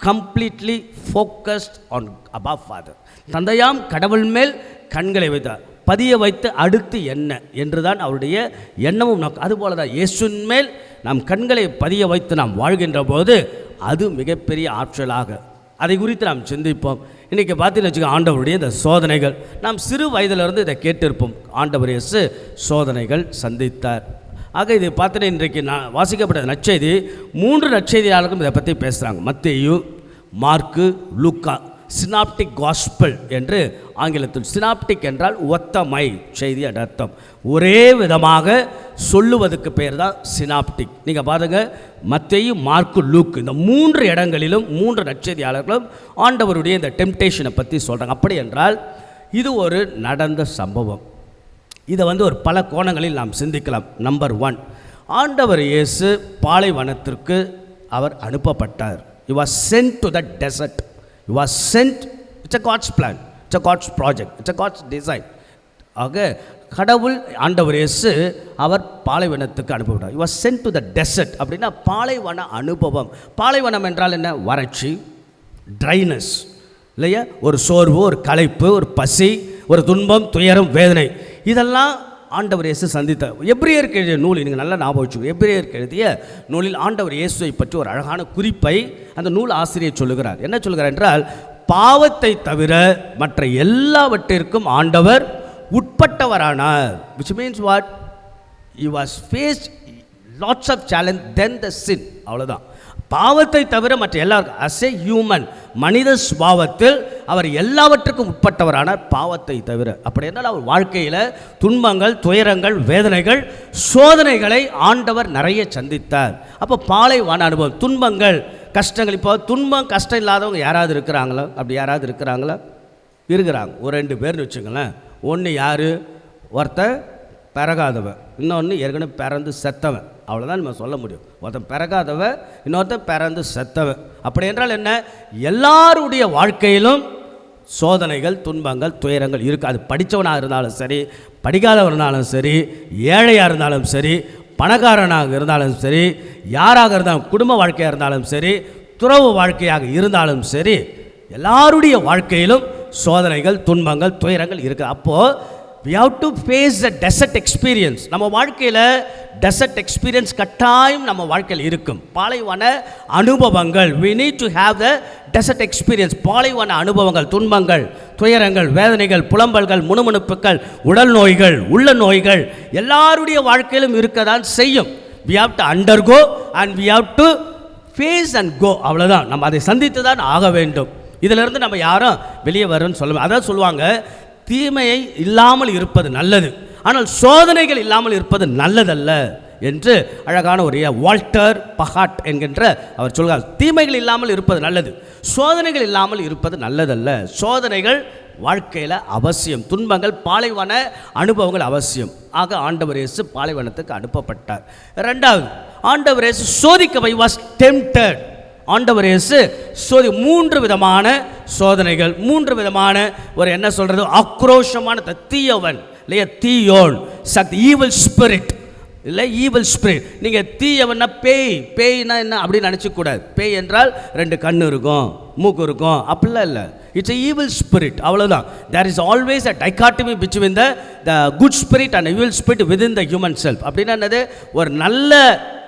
completely focused on above Father. தந்தையாம் கடவுள் மேல் கண்களை வைத்தார், பதிய வைத்து அடுத்து என்ன என்றுதான் அவருடைய எண்ணமும் நோக்கம். அதுபோல தான் இயேசுவின் மேல் நாம் கண்களை பதிய வைத்து நாம் வாழ்கின்ற போது அது மிகப்பெரிய ஆற்றலாக, அதை குறித்து நாம் சிந்திப்போம். இன்றைக்கி பார்த்தீங்கன்னு வச்சுக்கோங்க, ஆண்டவருடைய இந்த சோதனைகள் நாம் சிறு வயதிலிருந்து இதை கேட்டிருப்போம். ஆண்டவர் இயேசு சோதனைகள் சந்தித்தார். ஆக இதை பார்த்துட்டு இன்றைக்கு நான் வாசிக்கப்பட்ட நற்செய்தி 3 நற்செய்தியாளர்களும் இதை பற்றி பேசுகிறாங்க. மத்தேயு, மார்க்கு, லூக்கா. சினாப்டிக் காஸ்பல் என்று ஆங்கிலத்தில், சினாப்டிக் என்றால் ஒத்தமை செய்தி அர்த்தம், ஒரே விதமாக சொல்லுவதுக்கு பேர் தான் சினாப்டிக். நீங்கள் பாருங்க, மத்தேயு, மார்க்கு, லூக்கு, இந்த 3 இடங்களிலும் 3 நற்செய்தியாளர்களும் ஆண்டவருடைய இந்த டெம்டேஷனை பற்றி சொல்கிறாங்க. அப்படி என்றால் இது ஒரு நடந்த சம்பவம். இதை ஒரு பல கோணங்களில் நாம் சிந்திக்கலாம். நம்பர் 1, ஆண்டவர் இயேசு பாலைவனத்திற்கு அவர் அனுப்பப்பட்டார். He was sent to the desert. He was sent. It's a God's plan. It's a God's project. It's a God's design. ஆக கடவுள் ஆண்டவர் இயேசு அவர் பாலைவனத்துக்கு அனுப்பப்பட்டார். He was sent to the desert. அப்படின்னா பாலைவன அனுபவம். பாலைவனம் என்றால் என்ன? வறட்சி, ட்ரைனஸ் இல்லையா, ஒரு சோர்வு, ஒரு களைப்பு, ஒரு பசி, ஒரு துன்பம், துயரம், வேதனை, இதெல்லாம் ஆண்டவர் இயேசு சந்தித்தார். எபிரேயருக்கு எழுதிய நூல், நீங்கள் நல்லா ஞாபகம் வச்சுக்கோங்க, எபிரேயருக்கு எழுதிய நூலில் ஆண்டவர் இயேசுவை பற்றி ஒரு அழகான குறிப்பை அந்த நூல் ஆசிரியர் சொல்லுகிறார். என்ன சொல்லுகிறார் என்றால், பாவத்தை தவிர மற்ற எல்லாவற்றிற்கும் ஆண்டவர் உட்பட்டவரானார். which means what? He was faced lots of challenge than the sin. அவ்வளோதான். பாவத்தை தவிர மற்ற எல்லாருக்கும் as a human, மனித சுபாவத்தில் அவர் எல்லாவற்றுக்கும் உட்பட்டவரானார், பாவத்தை தவிர. அப்படி என்றால் அவர் வாழ்க்கையில் துன்பங்கள், துயரங்கள், வேதனைகள், சோதனைகளை ஆண்டவர் நிறைய சந்தித்தார். அப்போ பாலைவன அனுபவம், துன்பங்கள், கஷ்டங்கள். இப்போ துன்பம், கஷ்டம் இல்லாதவங்க யாராவது இருக்கிறாங்களா? அப்படி யாராவது இருக்கிறாங்களா? இருக்கிறாங்க. ஒரு 2 பேர்னு வச்சுங்களேன். ஒன்று யார்? ஒருத்தன் பிறகாதவன், இன்னொன்று ஏற்கனவே பிறந்து செத்தவன். அவ்வளோதான் நம்ம சொல்ல முடியும். ஒருத்தன் பிறகாதவன், இன்னொருத்தன் பிறந்து செத்தவன். அப்படி என்றால் என்ன? எல்லாருடைய வாழ்க்கையிலும் சோதனைகள், துன்பங்கள், துயரங்கள் இருக்குது. அது படித்தவனாக இருந்தாலும் சரி, படிக்காதவனாலும் சரி, ஏழையாக இருந்தாலும் சரி, பணக்காரனாக இருந்தாலும் சரி, யாராக இருந்தாலும், குடும்ப வாழ்க்கையாக இருந்தாலும் சரி, துறவு வாழ்க்கையாக இருந்தாலும் சரி, எல்லாருடைய வாழ்க்கையிலும் சோதனைகள், துன்பங்கள், துயரங்கள் இருக்குது. அப்போது we have to face the desert experience. நம்ம வாழ்க்கையில் டெசர்ட் எக்ஸ்பீரியன்ஸ் கட்டாயம் நம்ம வாழ்க்கையில் இருக்கும். பாலைவன அனுபவங்கள், we need to have the desert experience. பாலைவன அனுபவங்கள், துன்பங்கள், துயரங்கள், வேதனைகள், புலம்பல்கள், முணுமுணுப்புகள், உடல் நோய்கள், உள்ள நோய்கள் எல்லாருடைய வாழ்க்கையிலும் இருக்க தான் செய்யும். we have to undergo and we have to face and go. அவ்வளோதான். நம்ம அதை சந்தித்து தான் ஆக வேண்டும். இதிலிருந்து நம்ம யாரும் வெளியே வரும்னு சொல்லுவோம். அதான் சொல்லுவாங்க, தீமையை இல்லாமல் இருப்பது நல்லது, ஆனால் சோதனைகள் இல்லாமல் இருப்பது நல்லதல்ல என்று அழகான ஒரு வால்டர் பகாட் என்கின்ற அவர் சொல்கிறார். தீமைகள் இல்லாமல் இருப்பது நல்லது, சோதனைகள் இல்லாமல் இருப்பது நல்லதல்ல. சோதனைகள் வாழ்க்கையில் அவசியம், துன்பங்கள், பாலைவன அனுபவங்கள் அவசியம். ஆக ஆண்டவர் இயேசு பாலைவனத்துக்கு அனுப்பப்பட்டார். 2வது, ஆண்டவர் இயேசு சோதிக்க வாஸ் டெம்ப்டட். ஆண்டவர் இயேசு 3 விதமான சோதனைகள், 3 விதமான ஒரு என்ன சொல்கிறது, ஆக்ரோஷமான தீயவன் இல்லையா, தீயோன், சக்தி, ஈவில் ஸ்பிரிட் இல்லை, ஈவில் ஸ்பிரிட். நீங்கள் தீயவன்னா பேய்னா என்ன அப்படின்னு நினச்சிக்கூடாது. பேய் என்றால் 2 கண் இருக்கும், மூக்கு இருக்கும், அப்படிலாம் இல்லை. இட்ஸ் எ ஈவில் ஸ்பிரிட், அவ்வளோதான். There is always a dichotomy between the good spirit and evil spirit within the human self. அப்படின்னா என்னது, ஒரு நல்ல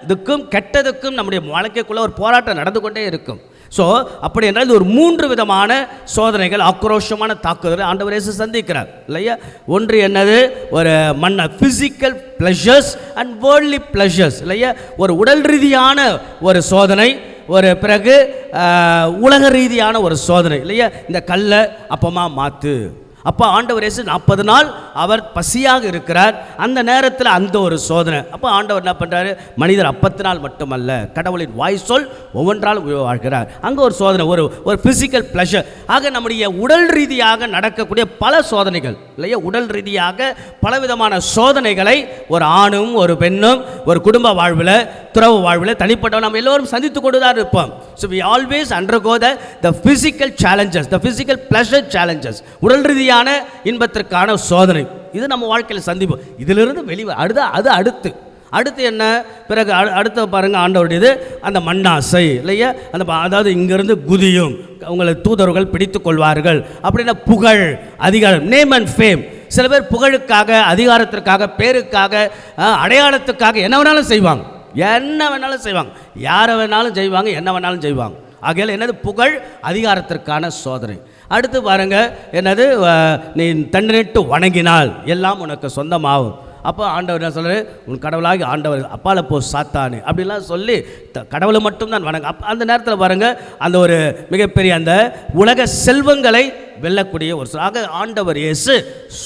இதுக்கும் கெட்டதுக்கும் நம்முடைய வாழ்க்கைக்குள்ளே ஒரு போராட்டம் நடந்து கொண்டே இருக்கும். ஸோ அப்படி என்றால் இது ஒரு 3 விதமான சோதனைகள், ஆக்ரோஷமான தாக்குதல் ஆண்டவர் இயேசு சந்திக்கிறார் இல்லையா. ஒன்று என்னது, ஒரு physical pleasures and worldly pleasures இல்லையா. ஒரு உடல் ரீதியான ஒரு சோதனை, ஒரு பிறகு உலக ரீதியான ஒரு சோதனை இல்லையா. இந்த கல்லை அப்பமாக மாற்று. அப்போ ஆண்டவர் இயேசு 40 நாள் அவர் பசியாக இருக்கிறார். அந்த நேரத்தில் அந்த ஒரு சோதனை. அப்போ ஆண்டவர் என்ன பண்ணுறாரு, மனிதர் அப்பத்தினால் மட்டுமல்ல கடவுளின் வாய் சொல் ஒவ்வொன்றால் வாழ்கிறார். அங்கே ஒரு சோதனை, ஒரு ஃபிசிக்கல் ப்ளஷர். ஆக நம்முடைய உடல் ரீதியாக நடக்கக்கூடிய பல சோதனைகள் இல்லையா, உடல் ரீதியாக பலவிதமான சோதனைகளை ஒரு ஆணும் ஒரு பெண்ணும் ஒரு குடும்ப வாழ்வில், துறவு வாழ்வில், தனிப்பட்ட நம்ம எல்லோரும் சந்தித்து கொண்டு தான் இருப்போம். So we always undergo the physical challenges, the physical pleasure challenges, உடல் ரீதியான இன்பத்திற்கான சோதனை. இது நம்ம வாழ்க்கையில் சந்திப்போம். இதிலிருந்து வெளியே அது அடுத்து என்ன, பிறகு அடுத்த பாருங்கள் ஆண்டவருடையது அந்த மண்ணாசை இல்லையா. அதாவது இங்கிருந்து குதியும், உங்களை தூதர்கள் பிடித்து கொள்வார்கள் அப்படின்னா புகழ், அதிகாரம், நேம் அண்ட் ஃபேம். சில பேர் புகழுக்காக, அதிகாரத்திற்காக, பேருக்காக, அடையாளத்துக்காக என்ன வேணாலும் செய்வாங்க, யாரை வேணாலும் செய்வாங்க, என்ன வேணாலும் செய்வாங்க. ஆகையால் என்னது, புகழ், அதிகாரத்திற்கான சோதனை. அடுத்து பாருங்க என்னது, நீ தண்டனிட்டு வணங்கினால் எல்லாம் உனக்கு சொந்தமாகும். அப்போ ஆண்டவர் என்ன சொல்கிறார், உன் கடவுளாகி ஆண்டவர் அப்பால போ சாத்தானு அப்படிலாம் சொல்லி கடவுளை மட்டும்தான் வணங்க. அந்த நேரத்தில் பாருங்கள், அந்த ஒரு மிகப்பெரிய அந்த உலக செல்வங்களை வெல்லக்கூடிய ஒரு ஆக ஆண்டவர் இயேசு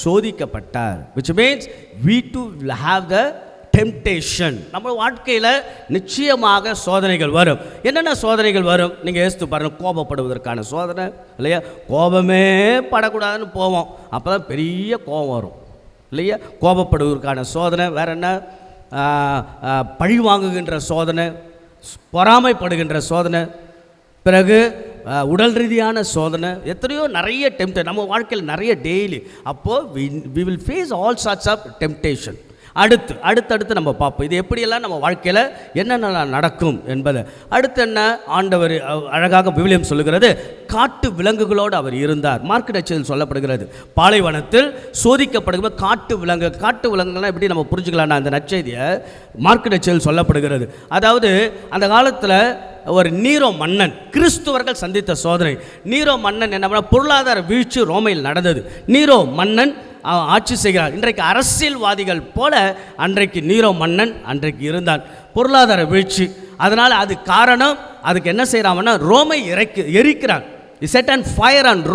சோதிக்கப்பட்டார். which means we too will have the temptation. நம்ம வாழ்க்கையில் நிச்சயமாக சோதனைகள் வரும். என்னென்ன சோதனைகள் வரும் நீங்கள் யோசித்து பாருங்கள். கோபப்படுவதற்கான சோதனை இல்லையா, கோபமே படக்கூடாதுன்னு போவோம், அப்போ தான் பெரிய கோபம் வரும் இல்லையா. கோபப்படுவதற்கான சோதனை. வேறு என்ன, பழி வாங்குகின்ற சோதனை, பொறாமைப்படுகின்ற சோதனை, பிறகு உடல் ரீதியான சோதனை, எத்தனையோ நிறைய டெம்டேஷன் நம்ம வாழ்க்கையில் நிறைய டெய்லி. அப்போது we will face all sorts of temptation. அடுத்து நம்ம பார்ப்போம் இது எப்படியெல்லாம் நம்ம வாழ்க்கையில் என்னென்ன நடக்கும் என்பதை. அடுத்து என்ன, ஆண்டவர் அழகாக விவிலியம் சொல்லுகிறது, காட்டு விலங்குகளோடு அவர் இருந்தார். மார்க் நற்செய்தியில் சொல்லப்படுகிறது, பாலைவனத்தில் சோதிக்கப்படுகிற காட்டு விலங்குகள்லாம் எப்படி நம்ம புரிஞ்சுக்கலாம்னா, அந்த நற்செய்தியை மார்க் நற்செய்தியில் சொல்லப்படுகிறது. அதாவது அந்த காலத்தில் ஒரு நீரோ மன்னன், கிறிஸ்துவர்கள் சந்தித்த சோதனை. நீரோ மன்னன் என்ன பண்ண, பொருளாதார வீழ்ச்சி ரோமையில் நடந்தது. நீரோ மன்னன் ஆட்சி செய்கிறார். இன்றைக்கு அரசியல்வாதிகள் போல அன்றைக்கு நீரோ மன்னன் அன்றைக்கு இருந்தான். பொருளாதார வீழ்ச்சி, அதனால் அது காரணம். அதுக்கு என்ன செய்கிறாங்கன்னா, ரோமை எரிக்கிறான். Set and fire and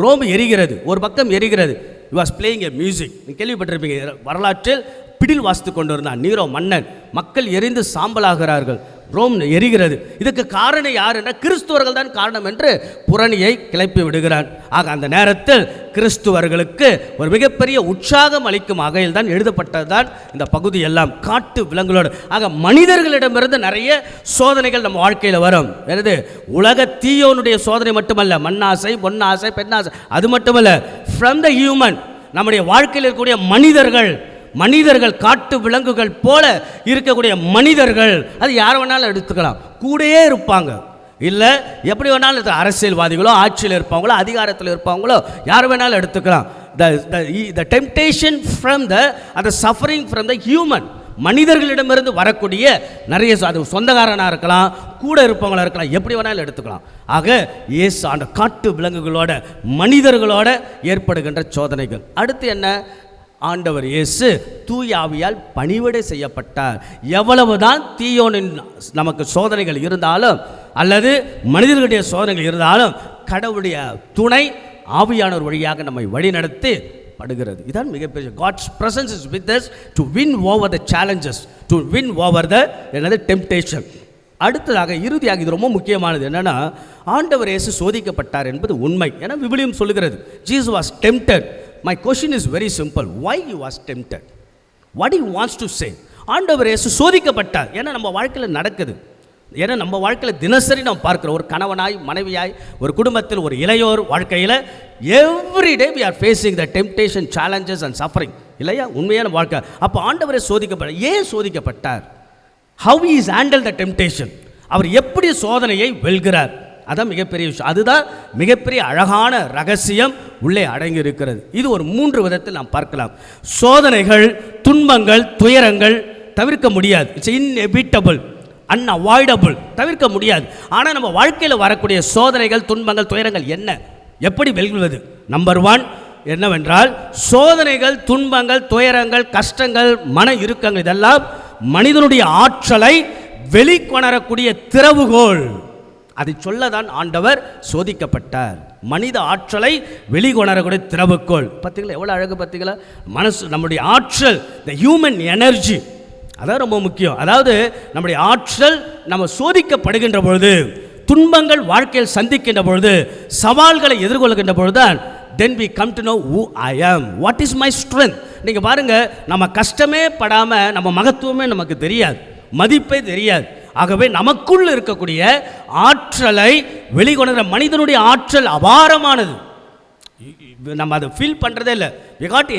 Rome எரிகிறது, ஒரு பக்கம் எரிகிறது. You was playing a music, நீங்கள் கேள்விப்பட்டிருப்பீங்க வரலாற்றில். பிடில் வாசித்து கொண்டு இருந்தான் நீரோ மன்னன். மக்கள் எரிந்து சாம்பலாகிறார்கள். ரோம் எரிகிறது. இதுக்கு காரணம் யார் என்றால் கிறிஸ்துவர்கள் தான் காரணம் என்று புரணியை கிளப்பி விடுகிறான். ஆக அந்த நேரத்தில் கிறிஸ்துவர்களுக்கு ஒரு மிகப்பெரிய உற்சாகம் அளிக்கும் வகையில் தான் எழுதப்பட்டது தான் இந்த பகுதி எல்லாம். காட்டு விலங்குகளோடு ஆக மனிதர்களிடமிருந்து நிறைய சோதனைகள் நம்ம வாழ்க்கையில் வரும். எனது உலக தீயோனுடைய சோதனை மட்டுமல்ல, மண்ணாசை, பொன்னாசை, பெண்ணாசை, அது மட்டுமல்ல, ஃப்ரம் த ஹியூமன், நம்முடைய வாழ்க்கையில் இருக்கக்கூடிய மனிதர்கள் காட்டு விலங்குகள் போல இருக்கக்கூடிய மனிதர்கள், அது யார் வேணாலும் எடுத்துக்கலாம், கூடயே இருப்பாங்க. இல்லை எப்படி வேணாலும் அரசியல்வாதிகளோ, ஆட்சியில் இருப்பாங்களோ, அதிகாரத்தில் இருப்பாங்களோ, யார் வேணாலும் எடுத்துக்கலாம். the temptation from the suffering from the human, மனிதர்களிடமிருந்து வரக்கூடிய நிறைய, அது சொந்தக்காரனாக இருக்கலாம், கூட இருப்பவங்களாக இருக்கலாம், எப்படி வேணாலும் எடுத்துக்கலாம். ஆக இயேசு அந்த காட்டு விலங்குகளோட மனிதர்களோட ஏற்படுகின்ற சோதனைகள். அடுத்து என்ன? ஆண்டவர் இயேசு தூய ஆவியால் பணிவிடை செய்யப்பட்டார். எவ்வளவுதான் தீயோனின் நமக்கு சோதனைகள் இருந்தாலும் அல்லது மனிதர்களுடைய சோதனைகள் இருந்தாலும் கடவுளுடைய துணை ஆவியானவர் வழியாக நம்மை வழிநடத்தி படுகிறது. இதான் மிகப்பெரிய God's presence is with us to win over the challenges, to win over the temptation. அடுத்ததாக இறுதியாக இது ரொம்ப முக்கியமானது என்னன்னா, ஆண்டவர் இயேசு சோதிக்கப்பட்டார் என்பது உண்மை. ஏன்னா விவிலியம் சொல்லுகிறது Jesus was tempted. My question is very simple. Why he was tempted? What he wants to say? ஆண்டவர் இயேசு சோதிக்கப்பட்டார். ஏன்னா நம்ம வாழ்க்கையில் நடக்குது. ஏன்னா நம்ம வாழ்க்கையில் தினசரி நம்ம பார்க்குறோம். ஒரு கணவனாய், மனைவியாய், ஒரு குடும்பத்தில், ஒரு இளையோர் வாழ்க்கையில் everyday we are facing the temptation, challenges and suffering. இல்லையா? உண்மையான வாழ்க்கை. அப்போ ஆண்டவரே சோதிக்கப்பட்டார். ஏன் சோதிக்கப்பட்டார்? How he is handled the temptation. அவர் எப்படி சோதனையை வெல்கிறார்? அதான் மிகப்பெரிய விஷயம். அதுதான் மிகப்பெரிய அழகான ரகசியம் உள்ளே அடங்கி இருக்கிறது. இது ஒரு 3 விதத்தில் நாம் பார்க்கலாம். சோதனைகள், துன்பங்கள், துயரங்கள் தவிர்க்க முடியாது. இட்ஸ் இன்எவிட்டபிள், அன்அவாய்டபிள், தவிர்க்க முடியாது. ஆனால் நம்ம வாழ்க்கையில் வரக்கூடிய சோதனைகள், துன்பங்கள், துயரங்கள் என்ன, எப்படி வெல்வது? நம்பர் 1 என்னவென்றால், சோதனைகள், துன்பங்கள், துயரங்கள், கஷ்டங்கள், மன இறுக்கங்கள் இதெல்லாம் மனிதனுடைய ஆற்றலை வெளிக்கொணரக்கூடிய திறவுகோல். அதை சொல்லதான் ஆண்டவர் சோதிக்கப்பட்டார். மனித ஆற்றலை வெளிக்கொணரக்கூடிய திறவுகோல். பார்த்தீங்களா எவ்வளோ அழகு? பார்த்தீங்களா மனசு, நம்முடைய ஆற்றல், த ஹியூமன் எனர்ஜி, அதான் ரொம்ப முக்கியம். அதாவது நம்முடைய ஆற்றல் நம்ம சோதிக்கப்படுகின்ற பொழுது, துன்பங்கள் வாழ்க்கையில் சந்திக்கின்ற பொழுது, சவால்களை எதிர்கொள்கின்ற பொழுது தான் then we come to know who I am, what is my strength. நீங்கள் பாருங்கள், நம்ம கஷ்டமே படாமல் நம்ம மகத்துவமே நமக்கு தெரியாது, மதிப்பே தெரியாது. ஆகவே நமக்குள் இருக்கக்கூடிய ஆற்றலை வெளிக்கொணர்கிற மனிதனுடைய ஆற்றல் அபாரமானது. நம்ம அதை ஃபீல் பண்ணுறதே இல்லை. we got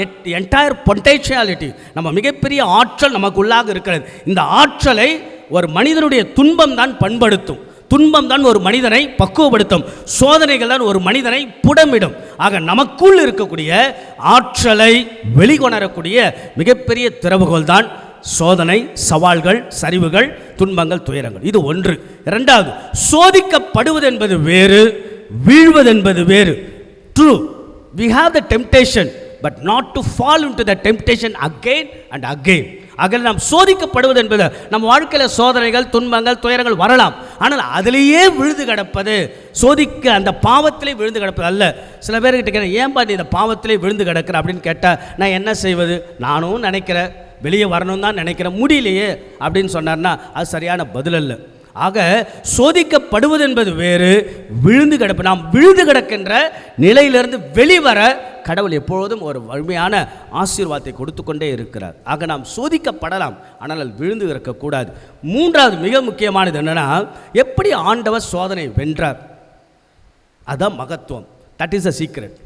entire potentiality. நம்ம மிகப்பெரிய ஆற்றல் நமக்குள்ளாக இருக்கிறது. இந்த ஆற்றலை ஒரு மனிதனுடைய துன்பம் தான் பண்படுத்தும், துன்பம் தான் ஒரு மனிதனை பக்குவப்படுத்தும், சோதனைகள் தான் ஒரு மனிதனை புடமிடும். ஆக நமக்குள் இருக்கக்கூடிய ஆற்றலை வெளிக்கொணரக்கூடிய மிகப்பெரிய திறவுகோல் தான் சோதனை, சவால்கள், சரிவுகள், துன்பங்கள், துயரங்கள். இது ஒன்று. இரண்டாவது, சோதிக்கப்படுவது என்பது வேறு, வீழ்வது என்பது வேறு. True, we have the temptation but not to fall into the temptation again and again. ஆக நாம் சோதிக்கப்படுவது என்பது, நம்ம வாழ்க்கையில் சோதனைகள், துன்பங்கள், துயரங்கள் வரலாம், ஆனால் அதிலேயே விழுந்து கிடப்பது, சோதிக்க அந்த பாவத்திலே விழுந்து கிடப்பது அல்ல. சில பேர்கிட்ட கேட்க, ஏன்பா நீ இந்த பாவத்திலே விழுந்து கிடக்கிற அப்படின்னு கேட்டால், நான் என்ன செய்வது, நானும் நினைக்கிறேன், வெளியே வரணும் தான் நினைக்கிறேன், முடியலையே அப்படின்னு சொன்னார்னா அது சரியான பதில் அல்ல. ஆக சோதிக்கப்படுவது என்பது வேறு, விழுந்து கிடப்பு, நாம் விழுந்து கிடக்கின்ற நிலையிலிருந்து வெளிவர கடவுள் எப்பொழுதும் ஒரு வலிமையான ஆசீர்வாதத்தை கொடுத்து கொண்டே இருக்கிறார். ஆக நாம் சோதிக்கப்படலாம், ஆனால் விழுந்து இருக்கக்கூடாது. மூன்றாவது மிக முக்கியமானது என்னன்னா, எப்படி ஆண்டவர் சோதனை வென்றார், அதான் மகத்துவம். That is a secret.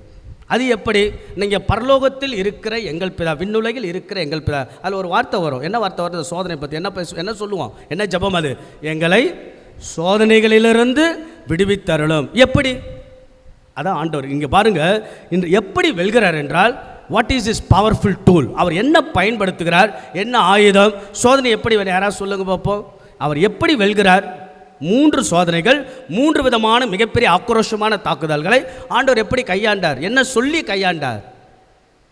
அது எப்படி? நீங்கள் பரலோகத்தில் இருக்கிற எங்கள் பிதா, விண்ணுலகில் இருக்கிற எங்கள் பிதா, அதில் ஒரு வார்த்தை வரும். என்ன வார்த்தை வருது? சோதனை பற்றி என்ன சொல்லுவோம்? என்ன ஜெபம் அது? எங்களை சோதனைகளிலிருந்து விடுவித்தருளும். எப்படி? அதான் ஆண்டவர். இங்கே பாருங்கள், இன்று எப்படி வெல்கிறார் என்றால், what is is powerful tool. அவர் என்ன பயன்படுத்துகிறார், என்ன ஆயுதம், சோதனை எப்படி? யாராவது சொல்லுங்க பார்ப்போம். அவர் எப்படி வெல்கிறார்? 3 சோதனைகள், 3 விதமான மிகப்பெரிய ஆக்ரோஷமான தாக்குதல்களை ஆண்டவர் எப்படி கையாண்டார்? என்ன சொல்லி கையாண்டார்?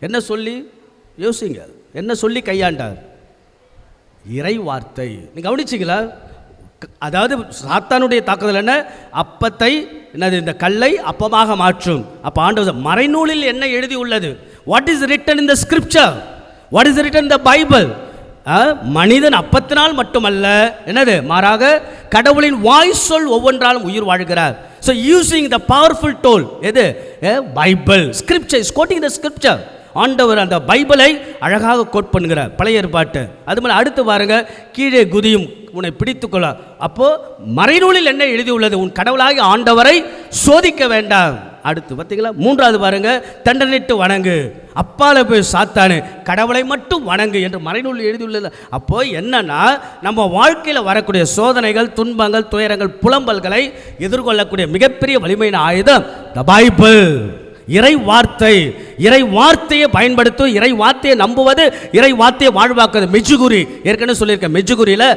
என்ன சொல்லி யோசிங்க, என்ன சொல்லி கையாண்டார்? இறை வார்த்தை. நீங்கள் கவனிச்சிங்களா? அதாவது சாத்தானுடைய தாக்குதல் என்ன? அப்பத்தை, என்னது, இந்த கல்லை அப்பமாக மாற்றும். அப்போ ஆண்டவர் மறைநூலில் என்ன எழுதி உள்ளது? What is written in the scripture, what is written in the Bible, மனிதன் அப்பத்தினால் மட்டுமல்ல, என்னது, மாறாக கடவுளின் வாய் சொல் ஒவ்வொன்றாலும் உயிர் வாழ்கிறார். So using the powerful tool, எது, Bible, scripture, is quoting the scripture. ஆண்டவர் அந்த பைபிளை அழகாக கோட் பண்ணுகிறார், பழைய ஏற்பாட்டு. அது மாதிரி அடுத்து பாருங்க, கீழே குதியும் உன்னை பிடித்துக்கொள்ள. அப்போ மறைநூலில் என்ன எழுதியுள்ளது, உன் கடவுளாகி ஆண்டவரை சோதிக்க வேண்டாம். அடுத்து பார்த்தீங்களா, மூன்றாவது பாருங்க, தண்டனிட்டு வணங்கு, அப்பால போய் சாத்தானு, கடவுளை மட்டும் வணங்கு என்று மறைநூலில் எழுதியுள்ளது. அப்போ என்னன்னா, நம்ம வாழ்க்கையில் வரக்கூடிய சோதனைகள், துன்பங்கள், துயரங்கள், புலம்பல்களை எதிர்கொள்ளக்கூடிய மிகப்பெரிய வலிமையான ஆயுதம் த பைபிள், இறை வார்த்தை. இறை வார்த்தையை பயன்படுத்தும், இறை வார்த்தையை நம்புவது, இறை வார்த்தையை வாழ்வாக்குவது. மெஜுகுரி, ஏற்கனவே சொல்லியிருக்கேன், மெஜுகுரியில்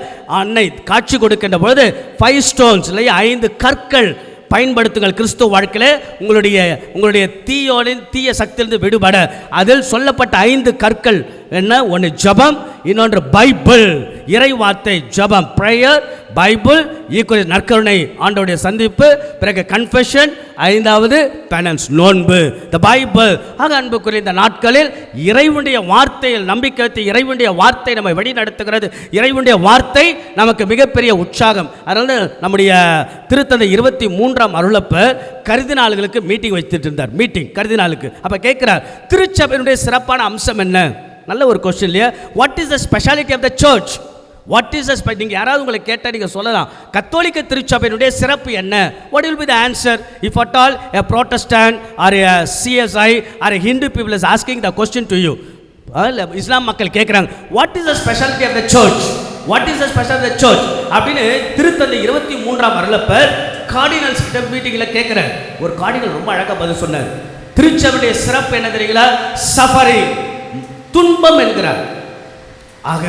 அன்னை காட்சி கொடுக்கின்ற பொழுது 5 ஸ்டோன்ஸ் இல்லையா, 5 கற்கள் பயன்படுத்துங்கள் கிறிஸ்துவ வாழ்க்கையில் உங்களுடைய தீய சக்தியிலிருந்து விடுபட. அதில் சொல்லப்பட்ட 5 கற்கள் என்ன, ஒன்று ஜபம், இன்னொன்று பைபிள், இறை வார்த்தை, ஜபம், பிரேயர், பைபிள் ஈக்குவல் நற்கருணை, ஆண்டவருடைய சந்திப்பு, பிறகு கன்ஃபெஷன், 5வது பெனன்ஸ், நோன்பு, த பைபிள். ஆக அன்புக்குரிய இந்த நாட்களில் இறைவனுடைய வார்த்தையில் நம்பிக்கை வைத்து, இறைவனுடைய வார்த்தை நம்மை வழி நடத்துகிறது, இறைவனுடைய வார்த்தை நமக்கு மிகப்பெரிய உற்சாகம். அதனால நம்முடைய திருத்தந்தை 23ஆம் அருளப்பர் கர்தினால்களுக்கு மீட்டிங் வைத்துட்டு இருந்தார், மீட்டிங் கர்தினாலுக்கு. அப்போ கேட்கிறார், திருச்சபையினுடைய சிறப்பான அம்சம் என்ன? நல்ல ஒரு கொஸ்டின் இல்லையா? What is the speciality of the church? What is the நீங்கள் யாராவது உங்களை கேட்டால் நீங்கள் சொல்லலாம், கத்தோலிக்க திருச்சபையினுடைய சிறப்பு என்ன? What will be the answer if at all a Protestant or a CSI or a Hindu people is asking the question to you? Islam மக்கள் கேட்குறாங்க, what is the speciality of the church? What is the speciality of the church அப்படின்னு திருத்தந்தை 23ஆம் அருளப்பர் cardinals கிட்ட மீட்டிங்கில் கேட்குறார். ஒரு cardinal ரொம்ப அழகாக பதில் சொன்னார். திருச்சபையுடைய சிறப்பு என்ன தெரியுங்களா? சஃபரிங், துன்பம் என்கிறார். ஆக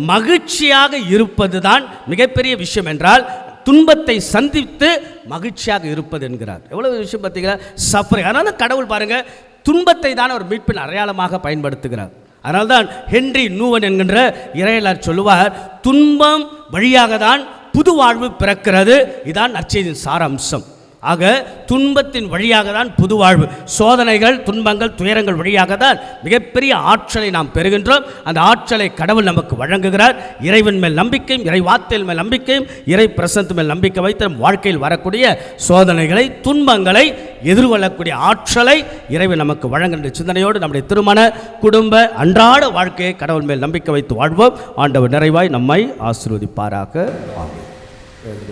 மகிழ்ச்சியாக இருப்பது தான் மிகப்பெரிய விஷயம் என்றால், துன்பத்தை சந்தித்து மகிழ்ச்சியாக இருப்பது என்கிறார். எவ்வளவு விஷயம் பார்த்தீங்களா, சஃபரிங். அதனால கடவுள் பாருங்க, துன்பத்தை தான் ஒரு மீட்பின் அடையாளமாக பயன்படுத்துகிறார். அதனால்தான் ஹென்றி நூவன் என்கின்ற இறையலார் சொல்லுவார், துன்பம் வழியாக தான் புது வாழ்வு பிறக்கிறது. இதான் நற்செய்தியின் சாராம்சம். ஆக துன்பத்தின் வழியாக தான் புது வாழ்வு, சோதனைகள், துன்பங்கள், துயரங்கள் வழியாக தான் மிகப்பெரிய ஆற்றலை நாம் பெறுகின்றோம். அந்த ஆற்றலை கடவுள் நமக்கு வழங்குகிறார். இறைவன் மேல் நம்பிக்கையும், இறை வார்த்தையின் மேல் நம்பிக்கையும், இறை பிரசன்ன மேல் நம்பிக்கை வைத்து நம் வாழ்க்கையில் வரக்கூடிய சோதனைகளை, துன்பங்களை எதிர்கொள்ளக்கூடிய ஆற்றலை இறைவன் நமக்கு வழங்குகின்ற சிந்தனையோடு நம்முடைய திருமண, குடும்ப, அன்றாட வாழ்க்கையை கடவுள் மேல் நம்பிக்கை வைத்து வாழ்வோம். ஆண்டவர் நிறைவாய் நம்மை ஆசீர்வதிப்பாராக. ஆமென். ஆவி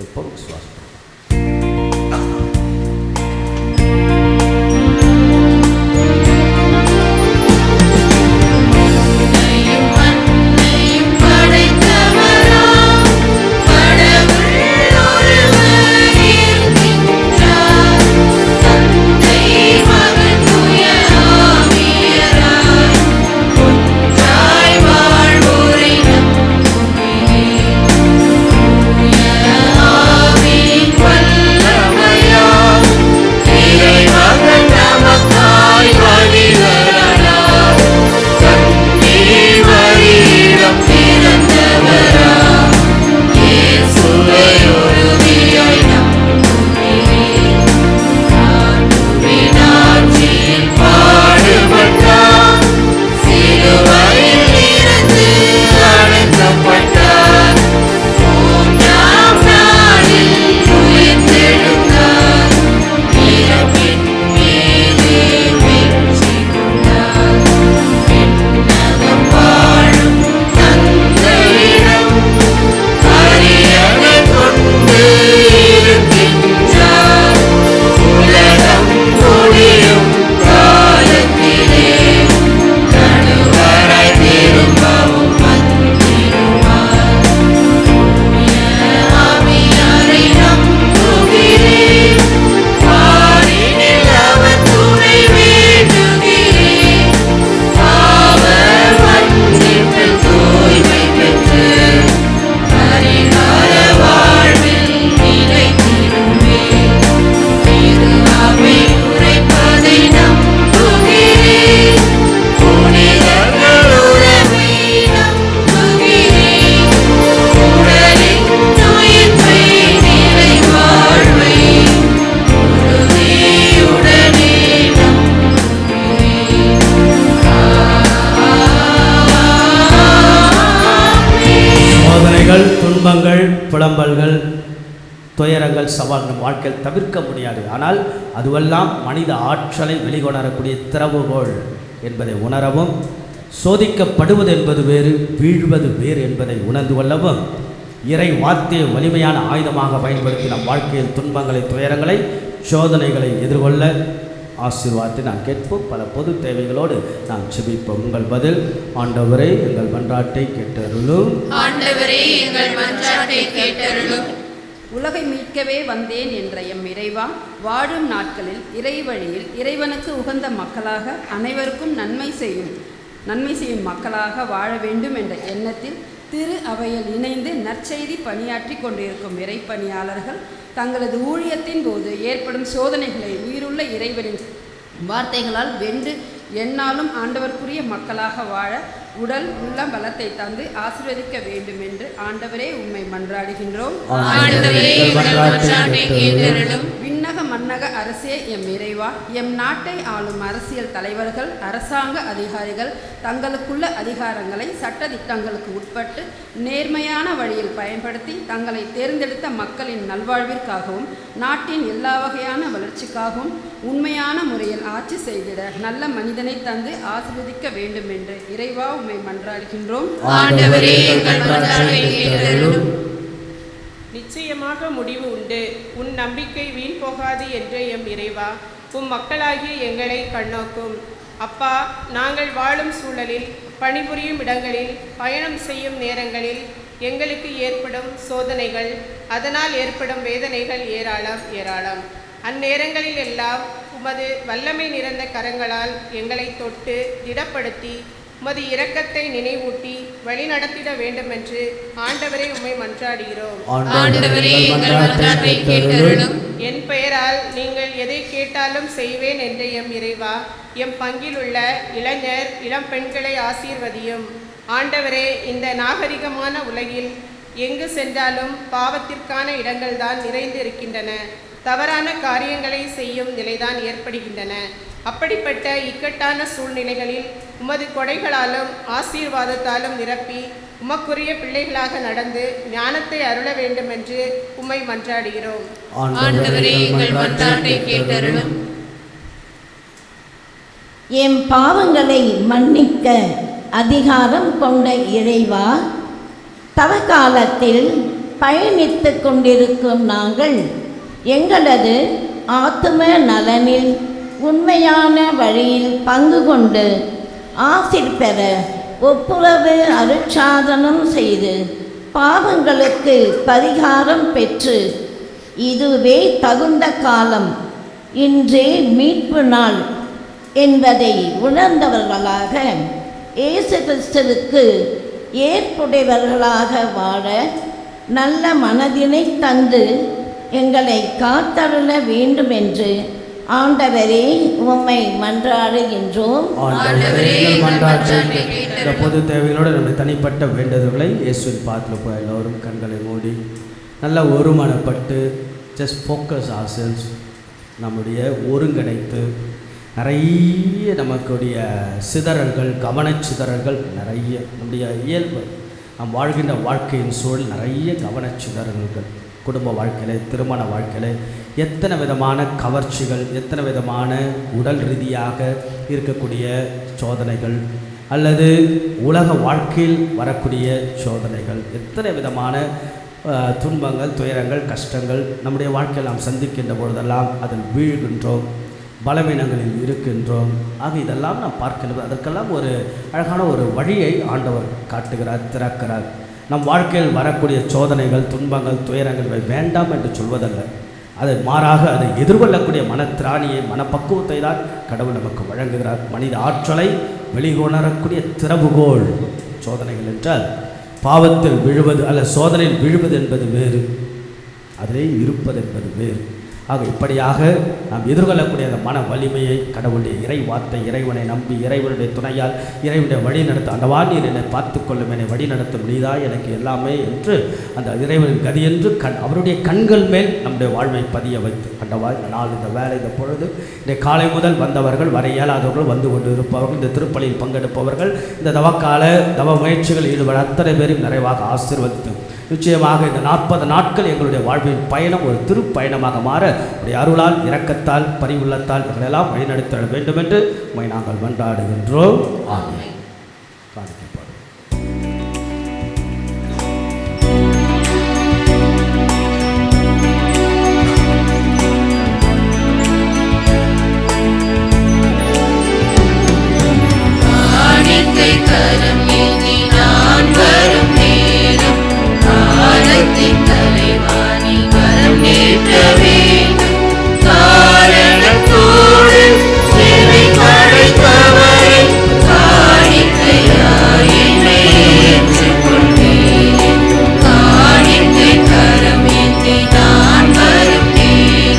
துன்பங்கள், புலம்பல்கள், துயரங்கள், சவால் நம் வாழ்க்கையில் தவிர்க்க முடியாது. ஆனால் அதுவெல்லாம் மனித ஆற்றலை வெளிக்கொணரக்கூடிய திறவுகோள் என்பதை உணரவும், சோதிக்கப்படுவது என்பது வேறு, வீழ்வது வேறு என்பதை உணர்ந்து கொள்ளவும், இறை வார்த்தையை வலிமையான ஆயுதமாக பயன்படுத்தி நம் வாழ்க்கையில் துன்பங்களை, துயரங்களை, சோதனைகளை எதிர்கொள்ள ஆசீர்வாதத்தை நான் கேட்போம். பல பொது தேவைகளோடு நாம் செபிப்போம். உங்கள் பதில்: ஆண்டவரே எங்கள் மன்றாட்டை கேட்டருளும். ஆண்டவரே எங்கள் மன்றாட்டை கேட்டருளும். உலகை மீட்கவே வந்தேன் என்ற எம் இறைவா, வாழும் நாட்களில் இறைவழியில் இறைவனுக்கு உகந்த மக்களாக அனைவருக்கும் நன்மை செய்யும் மக்களாக வாழ வேண்டும் என்ற எண்ணத்தில் திரு அவையில் இணைந்து நற்செய்தி பணியாற்றி கொண்டிருக்கும் இறைப்பணியாளர்கள் தங்களது ஊழியத்தின் போது ஏற்படும் சோதனைகளை உயிருள்ள இறைவனின் வார்த்தைகளால் வென்று எந்நாளும் ஆண்டவருக்குரிய மக்களாக வாழ உடல் உள்ள பலத்தை தந்து ஆசீர்வதிக்க வேண்டும் என்று ஆண்டவரே உம்மை மன்றாடுகின்றோம். விண்ணக மன்னக அரசே எம் இறைவா, எம் நாட்டை ஆளும் அரசியல் தலைவர்கள், அரசாங்க அதிகாரிகள் தங்களுக்குள்ள அதிகாரங்களை சட்ட திட்டங்களுக்கு உட்பட்டு நேர்மையான வழியில் பயன்படுத்தி தங்களை தேர்ந்தெடுத்த மக்களின் நல்வாழ்விற்காகவும் நாட்டின் எல்லா வகையான வளர்ச்சிக்காகவும் உண்மையான முறையில் ஆட்சி செய்திட நல்ல மனிதனை தந்து ஆசீர்வதிக்க வேண்டும் என்று இறைவா உம்மை மன்றாடுகின்றோம். நிச்சயமாக முடிவு உண்டு, உன் நம்பிக்கை வீண் போகாது என்ற எம் இறைவா, உம் மக்களாகிய எங்களை கண்ணோக்கும். அப்பா, நாங்கள் வாழும் சூழலில், பணிபுரியும் இடங்களில், பயணம் செய்யும் நேரங்களில் எங்களுக்கு ஏற்படும் சோதனைகள், அதனால் ஏற்படும் வேதனைகள் ஏராளம். அந்நேரங்களில் எல்லாம் உமது வல்லமை நிறைந்த கரங்களால் எங்களை தொட்டு திடப்படுத்தி உமது இரக்கத்தை நினைவூட்டி வழிநடத்திட வேண்டுமென்று ஆண்டவரே உம்மை மன்றாடுகிறோம். என் பெயரால் நீங்கள் எதை கேட்டாலும் செய்வேன் என்ற எம் இறைவா, எம் பங்கில் உள்ள இளைஞர் இளம் பெண்களை ஆசீர்வதியும். ஆண்டவரே, இந்த நாகரிகமான உலகில் எங்கு சென்றாலும் பாவத்திற்கான இடங்கள்தான் நிறைந்து இருக்கின்றன. தவறான காரியங்களை செய்யும் நிலைதான் ஏற்படுகின்றன. அப்படிப்பட்ட இக்கட்டான சூழ்நிலைகளில் உமது கொடைகளாலும் ஆசீர்வாதத்தாலும் நிரப்பி உமக்குரிய பிள்ளைகளாக நடந்து ஞானத்தை அருள வேண்டும் என்று உம்மை மன்றாடுகிறோம். எம் பாவங்களை மன்னிக்க அதிகாரம் கொண்ட இறைவா, தவக்காலத்தில் பயணித்து கொண்டிருக்கும் நாங்கள் எங்களது ஆத்தும நலனில் உண்மையான வழியில் பங்கு கொண்டு ஆசிர் பெற ஒப்புரவு அருட்சாதனம் செய்து பாவங்களுக்கு பரிகாரம் பெற்று இதுவே தகுந்த காலம், இன்றே மீட்பு நாள் என்பதை உணர்ந்தவர்களாக இயேசு கிறிஸ்துவுக்கு ஏற்புடையவர்களாக வாழ நல்ல மனதினை தந்து எங்களை காத்தருள வேண்டும் என்று ஆண்டவரே உம்மை மன்றாடுகின்றோம். இந்த பொது தேவைகளோடு நம்முடைய தனிப்பட்ட வேண்டுதல்களை இயேசுவின் பாதத்தில் போய் எல்லோரும் கண்களை மூடி நல்லா ஒருமனப்பட்டு ஜஸ்ட் ஃபோக்கஸ் ஆர்செல்ஸ், நம்முடைய ஒருங்கிணைத்து நிறைய நமக்குடைய சிதறல்கள், கவனச்சிதறல்கள் நிறைய, நம்முடைய இயல்பு நாம் வாழ்கின்ற வாழ்க்கையின் சூழல் நிறைய கவனச்சிதறல்கள், குடும்ப வாழ்க்கையில், திருமண வாழ்க்கையில் எத்தனை விதமான கவர்ச்சிகள், எத்தனை விதமான உடல் ரீதியாக இருக்கக்கூடிய சோதனைகள், அல்லது உலக வாழ்க்கையில் வரக்கூடிய சோதனைகள், எத்தனை விதமான துன்பங்கள், துயரங்கள், கஷ்டங்கள் நம்முடைய வாழ்க்கையில் நாம் சந்திக்கின்ற பொழுதெல்லாம் அதில் வீழ்கின்றோம், பலவீனங்களில் இருக்கின்றோம். ஆக இதெல்லாம் நாம் பார்க்கின்ற அதற்கெல்லாம் ஒரு அழகான ஒரு வழியை ஆண்டவர் காட்டுகிறார், திறக்கிறார். நம் வாழ்க்கையில் வரக்கூடிய சோதனைகள், துன்பங்கள், துயரங்கள் இவை வேண்டாம் என்று சொல்வதல்ல, அதை மாறாக அதை எதிர்கொள்ளக்கூடிய மனத்திராணியை, மனப்பக்குவத்தை தான் கடவுள் நமக்கு வழங்குகிறார். மனித ஆற்றலை வெளிக்கொணரக்கூடிய திறவுகோள் சோதனைகள் என்றால், பாவத்தில் விழுவது அல்ல, சோதனையில் விழுவது என்பது வேறு, அதிலே இருப்பது என்பது வேறு. ஆக இப்படியாக நாம் எதிர்கொள்ளக்கூடிய அந்த மன வலிமையை கடவுளுடைய இறை வார்த்தை, இறைவனை நம்பி இறைவனுடைய துணையால் இறைவனுடைய வழி நடத்த, ஆண்டவா நீர் என்னை பார்த்துக்கொள்ளும், என்னை வழி நடத்தும், நீதா எனக்கு எல்லாமே என்று அந்த இறைவனின் கதி என்று அவருடைய கண்கள் மேல் நம்முடைய வாழ்வை பதிய வைத்து, ஆண்டவா இந்த நாள், இந்த வேலை, இந்த பொழுது, இந்த காலை முதல் வந்தவர்கள், வர இயலாதவர்கள், வந்து கொண்டு இருப்பவர்கள், இந்த திருப்பலியில் பங்கெடுப்பவர்கள், இந்த தவக்கால தவ முயற்சிகள் ஈடுபட அத்தனை பேரும் நிறைவாக ஆசீர்வதித்து நிச்சயமாக இந்த 40 நாட்கள் எங்களுடைய வாழ்வின் பயணம் ஒரு திருப்பயணமாக மாற உடைய அருளால், இரக்கத்தால், பரிவுள்ளத்தால் எங்களெல்லாம் வழிநடத்த வேண்டும் என்று உம்மை நாங்கள் மன்றாடுகின்றோம். ஆமென். கரம் ஏந்தி நான் வரும் நேரம், காலத்தின் தலைவாணி கரம் நீட்ட வேண்டும். காரணத்தோடு என்னை படைத்தவரை காணிக்கையாய் என்னை ஏற்றுக்கொள்வேன். காணிக்கை கரம் ஏந்தி நான் வரும் நேரம்,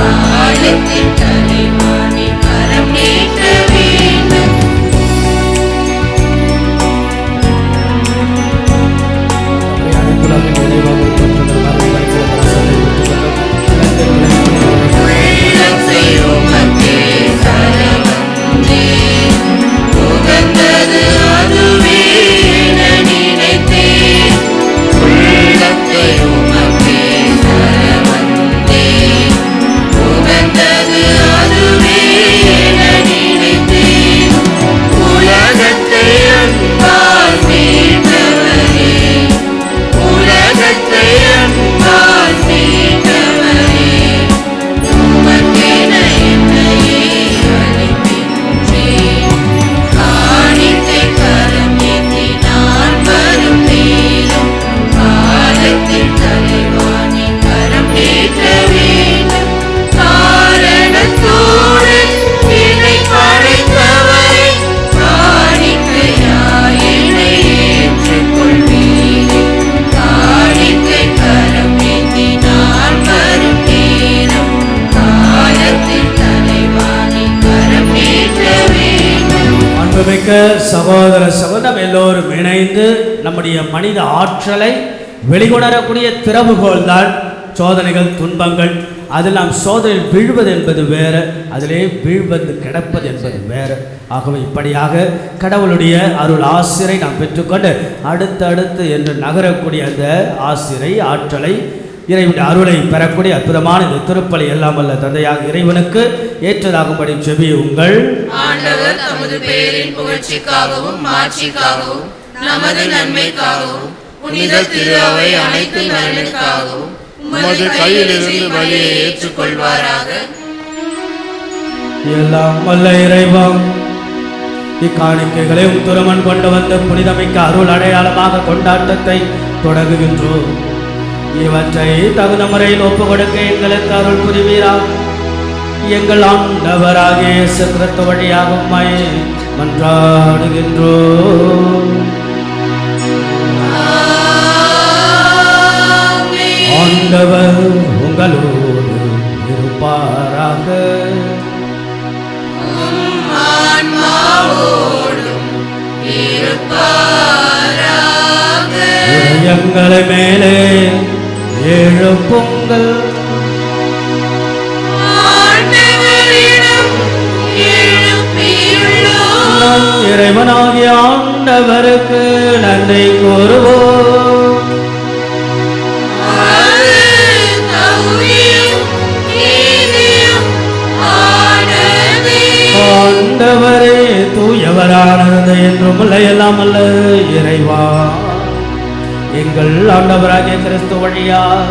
காலத்தின் தலைவாணி கரம் நீட்ட வேண்டும். சகோதர சகோதரம் எல்லோரும் இணைந்து நம்முடைய மனித ஆற்றலை வெளிக்கொணரக்கூடிய திறவுகோல் தான் சோதனைகள், துன்பங்கள். அதில் நாம் சோதனையில் வீழ்வது என்பது வேறு, அதிலே வீழ்வது கிடப்பது என்பது வேறு. ஆகவே இப்படியாக கடவுளுடைய அருள் ஆசிரை நாம் பெற்றுக்கொண்டு அடுத்தடுத்து என்று நகரக்கூடிய அந்த ஆசிரை, ஆற்றலை, இறைவனுடைய அருளை பெறக்கூடிய அற்புதமான இந்த திருப்பலி எல்லாம் வல்ல தந்தையாக இறைவனுக்கு ஏற்றதாகும்படி செபியுங்கள். ஆண்டவர் தமது பெயரின் புகழ்ச்சிக்காகவும் மாட்சிக்காகவும் நமது நன்மைக்காகவும் புனித திரு அவை அனைத்து நலனுக்காகவும் உமது கையிலிருந்து பலியை ஏற்றுக்கொள்வாராக. எல்லாம் வல்ல இறைவா, இக்காணிக்கைகளை திருமண் கொண்டு வந்து புனிதமிக்க அருள் அடையாளமாக கொண்டாட்டத்தை தொடங்குகின்றோம். இவற்றை தகுந்த முறையில் ஒப்பு கொடுக்க எங்களுக்கு அருள் புரிவீராக. எங்கள் ஆண்டவராகிய இயேசு கிறிஸ்து வழியாக உம்மை மன்றாடுகின்றோம். ஆண்டவர் உங்களோடு இருப்பாராக. எங்களை மேலே எழுப்புங்கள். இறைவனாகிய ஆண்டவருக்கு நன்றி கூறுவோம். ஆண்டவரே தூயவரானது என்றும் எல்லாம் அல்ல இறைவா, எங்கள் ஆண்டவராகிய கிறிஸ்து வழியாக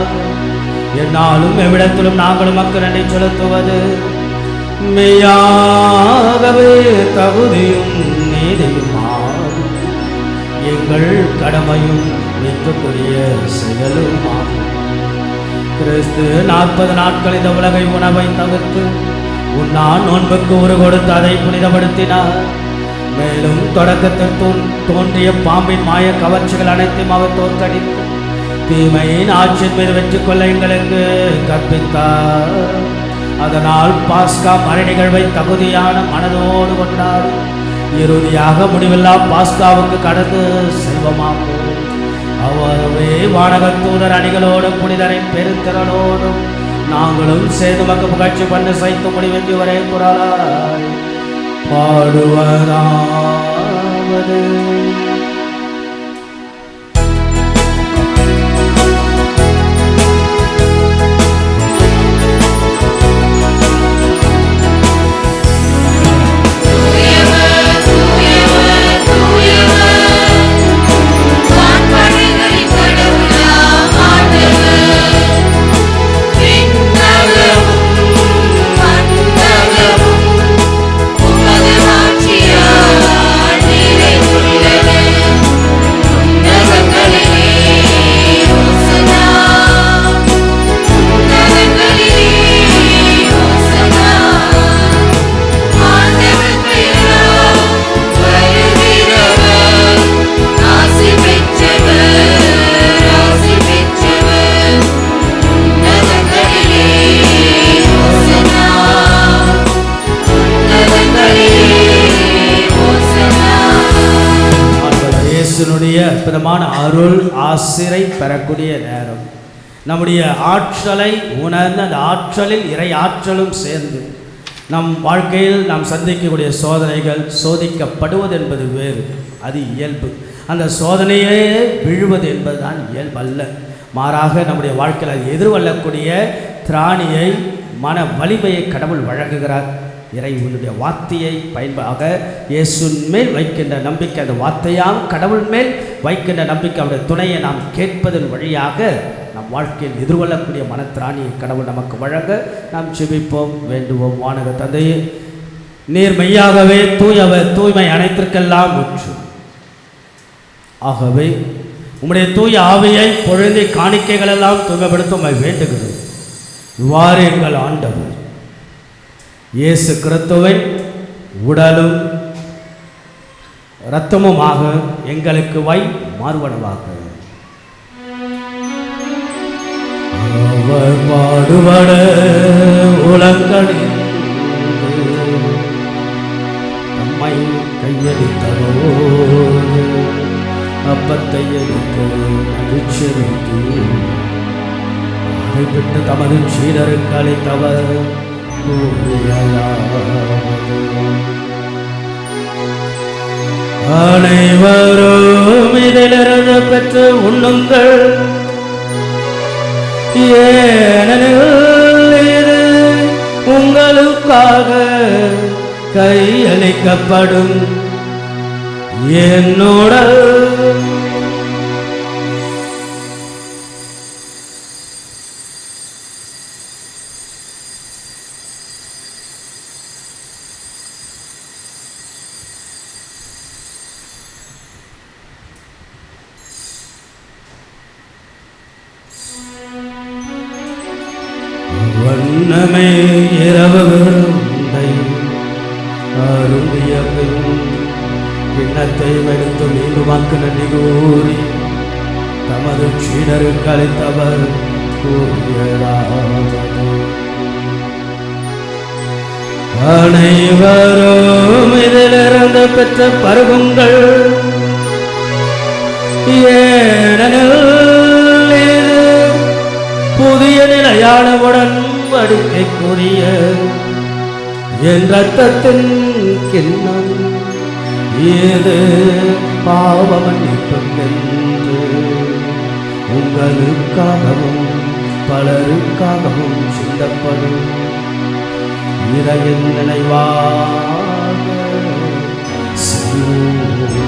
என்னாலும் எவ்விடத்திலும் நாங்களும் மக்கள் நன்றி செலுத்துவது மெய்யாகவே தகுதியும் நீதியுமாகும். எங்கள் கடமையும் மீட்புக்குரிய செயலுமாகும். கிறிஸ்து 40 நாட்கள் இந்த உலகை உணவை தவிர்த்து உண்ணான் நோன்புக்கு ஒரு கொடுத்து அதை புனிதப்படுத்தினார். மேலும் தொடக்கத்தில் தோன்றிய பாம்பின் மாய கவர்ச்சிகள் அனைத்தையும் அவர் தோற்கடித்து தீமையின் ஆட்சியின் மீது வெற்றி கொள்ள எங்களுக்கு கற்பித்தார். அதனால் பாஸ்கா மறை நிகழ்வை தகுதியான மனதோடு கொண்டாடும். இறுதியாக முடிவில்லா பாஸ்காவுக்கு கடந்து செல்வமாகும். அவரவே வானகத் தூதர் அணிகளோடும் புனிதரின் பெருத்திறனோடும் நாங்களும் சேது மக்க புகழ்ச்சி பண்ணு சைத்து முடிவென்று ஒரே குரலாய் பாடுவதாவது. இயேசுனுடைய அற்புதமான அருள் ஆசிரை பெறக்கூடிய நேரம். நம்முடைய ஆற்றலை உணர்ந்து அந்த ஆற்றலில் இறை ஆற்றலும் சேர்ந்து நம் வாழ்க்கையில் நாம் சந்திக்கக்கூடிய சோதனைகள் சோதிக்கப்படுவது என்பது வேறு, அது இயல்பு. அந்த சோதனையே விழுவது என்பதுதான் இயல்பு அல்ல. மாறாக நம்முடைய வாழ்க்கையில் அது எதிர்கொள்ளக்கூடிய திராணியை மன வலிமையை கடவுள் வழங்குகிறார். இறைவனுடைய வார்த்தையை பயன்பாக இயேசுவின் மேல் வைக்கின்ற நம்பிக்கை, அந்த வார்த்தையாம் கடவுள் மேல் வைக்கின்ற நம்பிக்கை, அவருடைய துணையை நாம் கேட்பதன் வழியாக நம் வாழ்க்கையில் எதிர்கொள்ளக்கூடிய மனத்திராணியை கடவுள் நமக்கு வழங்க நாம் ஜெபிப்போம், வேண்டுவோம். வானக தந்தையே, நீர் மெய்யாகவே தூயவர், தூய்மை அனைத்திற்கெல்லாம் முற்று. ஆகவே உம்முடைய தூய ஆவியை பொழுந்தி காணிக்கைகளெல்லாம் தூய்மைப்படுத்த வேண்டுகிறோம். இவ்வாறு எங்கள் ஆண்டவர் இயேசு கிறிஸ்துவின் உடலும் இரத்தமுமாக எங்களுக்கு மாறுவனவாக. அவர் பாடுபட உலங்களில் நம்மை கையெழுத்தரோடு அப்பத்தை எடுத்து மகிழ்ச்சியளித்து அதை விட்டு தமது சீடருக்கு அளித்தவர் அனைவரும் இதிலிருந்து பெற்று உண்ணுங்கள், ஏனெனில் இது உங்களுக்காக கையளிக்கப்படும் என்னோட வண்ணமே இரவு விருந்தை அருளிய பின்னத்தை எடுத்து மீண்டுமாக்கு நன்றி கூறி தமது சீடருக்கு அளித்தவர் கூறியதாவது, அனைவரும் இதிலிருந்து பெற்ற பருகுங்கள், ஏனெனில் புதிய நிலையான உடன்படிக்கைக்குரிய என் இரத்தத்தின் கிண்ணம், இது பாவ மன்னிப்புக்கென்று உங்களுக்காகவும் பலருக்காகவும் சிந்தப்படும். இறையின் நினைவாக செய்யுங்கள்.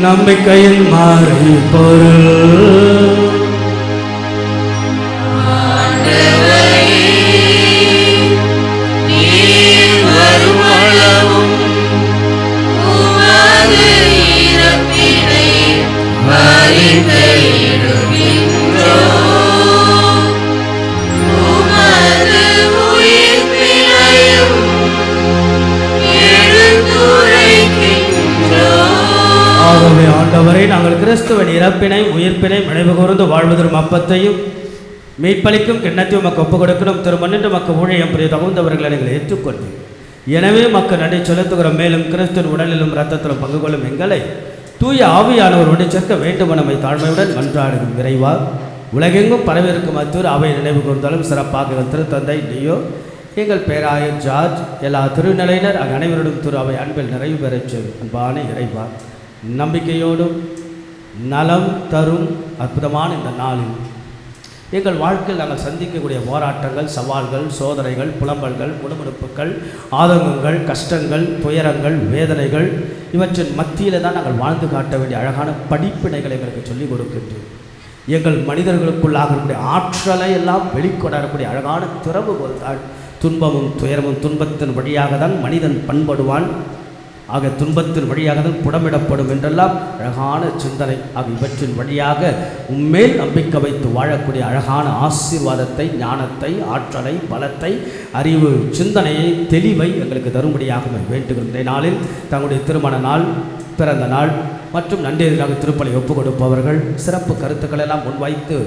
நம்பிக்கையின் மாறி பொருள் ஆண்டவரை, நாங்கள் கிறிஸ்துவின் இறப்பினை உயிர்ப்பினை நினைவு கூர்ந்து வாழ்வதற்கும் அப்பத்தையும் மீட்பளிக்கும் கிண்ணத்தையும் மக்கு ஒப்புக் கொடுக்கணும். திருமணின்று மக்கு ஊழியம் புரிய தகுந்தவர்களை நீங்கள் ஏற்றுக்கொண்டு, எனவே மக்கள் நன்றி செலுத்துகிறோம். மேலும் கிறிஸ்துவின் உடலிலும் இரத்தத்திலும் பங்கு கொள்ளும் எங்களை தூய ஆவியானவர் ஒன்று சேர்க்க வேண்டும். நம்மை தாழ்மையுடன் மன்றாடுகும் இறைவா, உலகெங்கும் பரவிருக்கும் அத்தூர் அவை நினைவு கூர்ந்தாலும் சிறப்பாக திருத்தந்தை நீயோ, எங்கள் பேராயர் ஜார்ஜ், எல்லா திருநிலையினர் அனைவருடன் திரு அவை அன்பில் நிறைவு பெறச் அன்பான இறைவா, நம்பிக்கையோடும் நலம் தரும் அற்புதமான இந்த நாளில் எங்கள் வாழ்க்கையில் நாங்கள் சந்திக்கக்கூடிய போராட்டங்கள், சவால்கள், சோதனைகள், புலம்பல்கள், முணுமுணுப்புகள், ஆதங்கங்கள், கஷ்டங்கள், துயரங்கள், வேதனைகள் இவற்றின் மத்தியில் தான் நாங்கள் வாழ்ந்து காட்ட வேண்டிய அழகான படிப்பினைகளை எங்களுக்கு சொல்லிக் கொடுக்கின்றோம். எங்கள் மனிதர்களுக்குள்ளாக இருக்கக்கூடிய ஆற்றலை எல்லாம் வெளிக்கொணரக்கூடிய அழகான திறவுகோல் தான் துன்பமும் துயரமும். துன்பத்தின் வழியாக தான் மனிதன் பண்படுவான். ஆக துன்பத்தின் வழியாக தான் புடமிடப்படும் என்றெல்லாம் அழகான சிந்தனை. ஆக இவற்றின் வழியாக உண்மையில் நம்பிக்கை வைத்து வாழக்கூடிய அழகான ஆசீர்வாதத்தை, ஞானத்தை, ஆற்றலை, பலத்தை, அறிவு, சிந்தனையை, தெளிவை எங்களுக்கு தரும்படியாக வேண்டுகின்ற நாளில் தங்களுடைய திருமண நாள், பிறந்த நாள் மற்றும் நன்றியதாக திருப்பலி ஒப்புக் கொடுப்பவர்கள் சிறப்பு கருத்துக்கள் எல்லாம் முன்வைத்து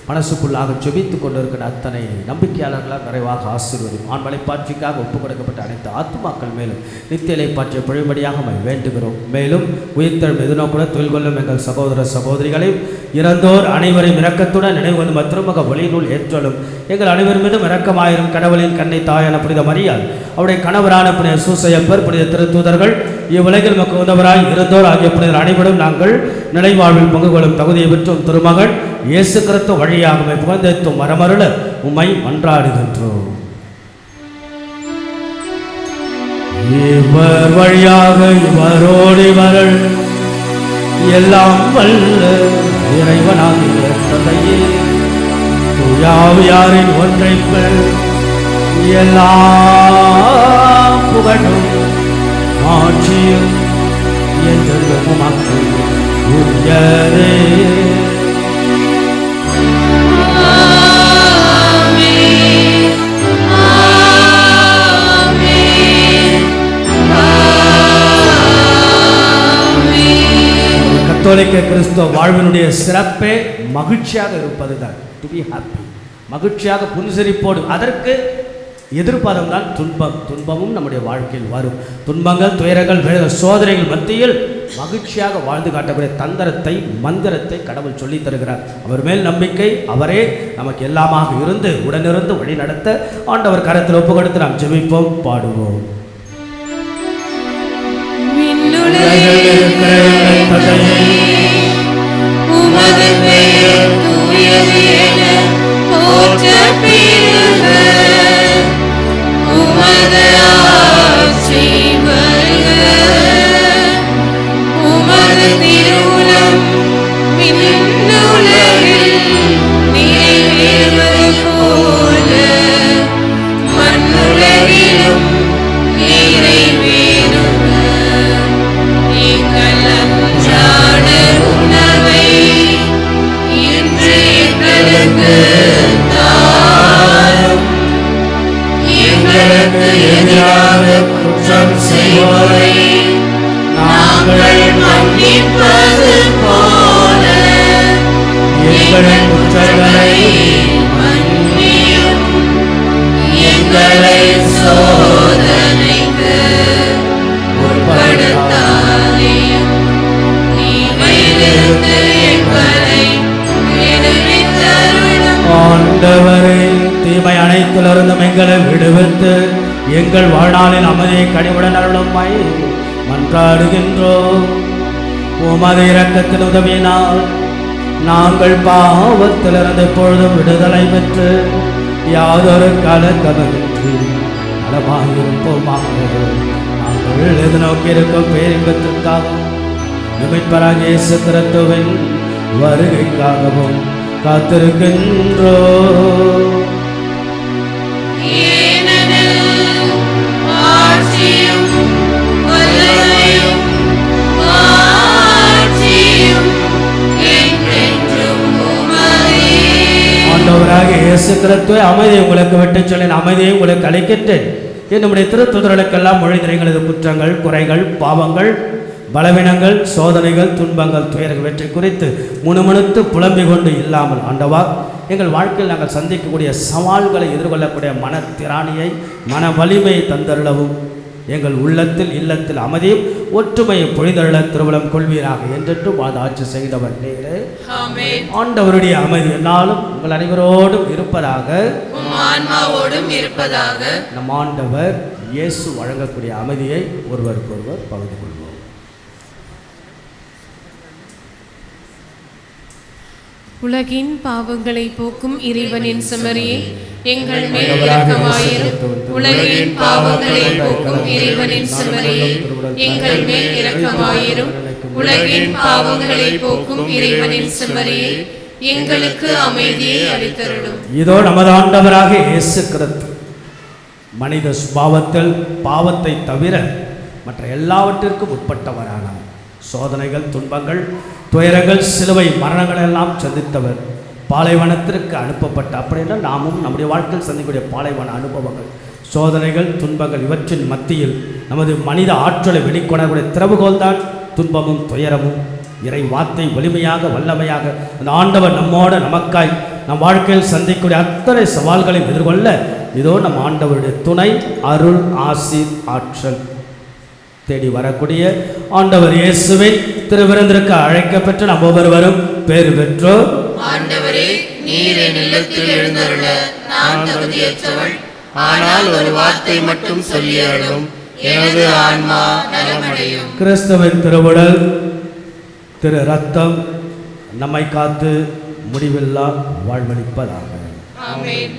மனசுக்குள்ளாக ஜெபித்து கொண்டிருக்கிற அத்தனை நம்பிக்கையாளர்களால் நிறைவாக ஆசீர்வதியும். ஆண்மலைப்பாட்சிக்காக ஒப்புக் கொடுக்கப்பட்ட அனைத்து ஆத்துமாக்கள் மேலும் நித்தியலை பாற்றிய பொழிபடியாக வேண்டுகிறோம். மேலும் உயிர்த்தெழும் எதிர்நோக்குட தொழில் கொள்ளும் எங்கள் சகோதர சகோதரிகளையும் இறந்தோர் அனைவரையும் இரக்கத்துடன் நினைவு மற்றமாக ஒளிநூல் ஏற்றலும் எங்கள் அனைவர் மீதும் இரக்கமாயிரும். கடவுளின் கண்ணை தாயான புனித மரியாள், அவருடைய கணவரான புனித சூசையப்பர், புனித திருத்தூதர்கள், இவ்வுலகில் மக்கள் உதவராய் இருந்தோர் ஆகிய புனிதர் அனைவரும் நாங்கள் நிலைவாழ்வில் பங்கு கொள்ளும் தகுதியை பெற்றும் திருமகன் இயேசு கிறிஸ்து வழியாகவே புகழ்ந்தேத்தும் வரமருள உம்மை மன்றாடுகின்றோம். இவர் வழியாக இவரோடு இவர்கள் எல்லாம் வல்ல இறைவனாகிய தந்தையே, தூயாவியாரின் ஒன்றைப்பெண் எல்லா புகழும் ஆட்சியும் என்றென்றும் உமக்கு உரியதே. கத்தோலிக்க கிறிஸ்துவ வாழ்வினுடைய சிறப்பே மகிழ்ச்சியாக இருப்பதுதான். டு பி ஹாப்பி, மகிழ்ச்சியாக புன்சிரிப்போடு. அதற்கு எதிர்பாதம் தான் துன்பம். துன்பமும் நம்முடைய வாழ்க்கையில் வரும். துன்பங்கள், துயரங்கள், சோதனைகள் மத்தியில் மகிழ்ச்சியாக வாழ்ந்து காட்டக்கூடிய தந்திரத்தை, மந்திரத்தை கடவுள் சொல்லித் தருகிறார். அவர் மேல் நம்பிக்கை, அவரே நமக்கு எல்லாமாக இருந்து உடனிருந்து வழி நடத்த ஆண்டவர் கரத்தில் ஒப்பு கொடுத்து நாம் ஜெபிப்போம், பாடுவோம். உமது பெயர் தூயது என போற்றப் பெறுக. உமது ஆட்சி வருக. உமது திருவுளம் விண்ணுலகில் நிறைவேறுவது போல மண்ணுலகிலும் நிறைவேறுக. எங்கள் அன்றாட உணவை இன்று எங்களுக்கு தாரும். எங்களுக்கு எதிராக குற்றம் செய்வோரை நாங்கள் மன்னிப்பது போல எங்கள் குற்றங்களை மன்னியும். எங்களை சோதனைக்கு உட்படுத்தாதேயும். தீமையிலிருந்து எங்களை விடுவித்தருளும். ஆண்டவரே, தீமை அனைத்திலிருந்தும் எங்களை விடுவித்து எங்கள் வாழ்நாளில் அமைதியை கனிவுடன் அருளுமாய் மன்றாடுகின்றோம். உமது இரக்கத்தின் உதவியினால் நாங்கள் பாவத்திலிருந்து எப்பொழுதும் விடுதலை பெற்று யாதொரு கலக்கமின்றி நலமாயிருப்போமாக. நாங்கள் எதிர்நோக்கி இருக்கும் பேரின்பத்திற்காகவும் நிமிப்பராக இயேசு கிறிஸ்துவின் வருகைக்காகவும் காத்திருக்கின்றோம். ஏனெனில் ஆட்சியும் வல்லமையும் மாட்சியும் என்றென்றும் உமதே. ஆண்டவராக இயேசு கிறிஸ்துவே, அமைதியை உங்களுக்கு விட்டுச் சொல்லேன், அமைதியை உங்களுக்கு அளிக்கின்றேன். என்னுடைய திருத்துதர்களுக்கெல்லாம் மொழிந்த எங்களது குற்றங்கள், குறைகள், பாவங்கள், பலவீனங்கள், சோதனைகள், துன்பங்கள், துயர்கள் இவற்றை குறித்து முணுமுணுத்து புலம்பிக் கொண்டு இல்லாமல் ஆண்டவா, எங்கள் வாழ்க்கையில் நாங்கள் சந்திக்கக்கூடிய சவால்களை எதிர்கொள்ளக்கூடிய மனத்திராணியை, மன வலிமையை தந்தருளவும், எங்கள் உள்ளத்தில் இல்லத்தில் அமைதியும் ஒற்றுமையை பொழிந்தருள திருவுளம் கொள்வீராக. என்றென்றும் வாழ்ந்து ஆட்சி செய்தவர் நீரே. ஆண்டவருடைய அமைதி என்னாலும் உங்கள் அனைவரோடும் இருப்பதாக, ஆன்மாவோடும் இருப்பதாக. நம் ஆண்டவர் இயேசு வழங்கக்கூடிய அமைதியை ஒருவருக்கொருவர் பகிர்ந்து கொள்வோம். உலகின் பாவங்களை போக்கும் இறைவனின் செம்மறியே, எங்கள் மேல் இரக்கமாயிரும். உலகின் பாவங்களை போக்கும் இறைவனின் செம்மறியே, எங்கள் மேல் இரக்கமாயிரும். உலகின் பாவங்களை போக்கும் இறைவனின் செம்மறியே, எங்களுக்கு அமைதியை அளித்தருளும். இதோ நமது ஆண்டவராக இயேசு கிறிஸ்து மனித சுபாவத்தில் பாவத்தை தவிர மற்ற எல்லாவற்றிற்கும் உட்பட்டவரானார். சோதனைகள், துன்பங்கள், துயரங்கள், சிலுவை மரணங்கள் எல்லாம் சந்தித்தவர். பாலைவனத்திற்கு அனுப்பப்பட்ட, அப்படின்னா நாமும் நம்முடைய வாழ்க்கையில் சந்திக்கக்கூடிய பாலைவன அனுபவங்கள், சோதனைகள், துன்பங்கள், இவற்றின் மத்தியில் நமது மனித ஆற்றலை வெளிக்கொணரக்கூடிய திறவுகோல் தான் துன்பமும் துயரமும். இறை வார்த்தை வலிமையாக வல்லமையாக அந்த ஆண்டவர் நம்மோட நமக்காய் நம் வாழ்க்கையில் சந்திக்கக்கூடிய அத்தனை சவால்களையும் எதிர்கொள்ள இதோ நம் ஆண்டவருடைய துணை, அருள், ஆசீர், ஆற்றல் தேடி வரக்கூடிய ஆண்டவர் இயேசுவின் திருவிருந்திற்கு அழைக்கப்பெற்ற நம் ஒவ்வொருவரும் பேறு பெற்றோர். ஆண்டவரே, நீர் என் இல்லத்தில் எழுந்தருள நான் தகுதியற்றவள். ஆனால் ஒரு வார்த்தை மட்டும் சொல்லியருளும், எனது ஆன்மா நலமடையும். கிறிஸ்துவின் திருவுடல், திரு ரத்தம் நம்மை காத்து முடிவில்லா வாழ்வளிப்பதாக. ஆமென்.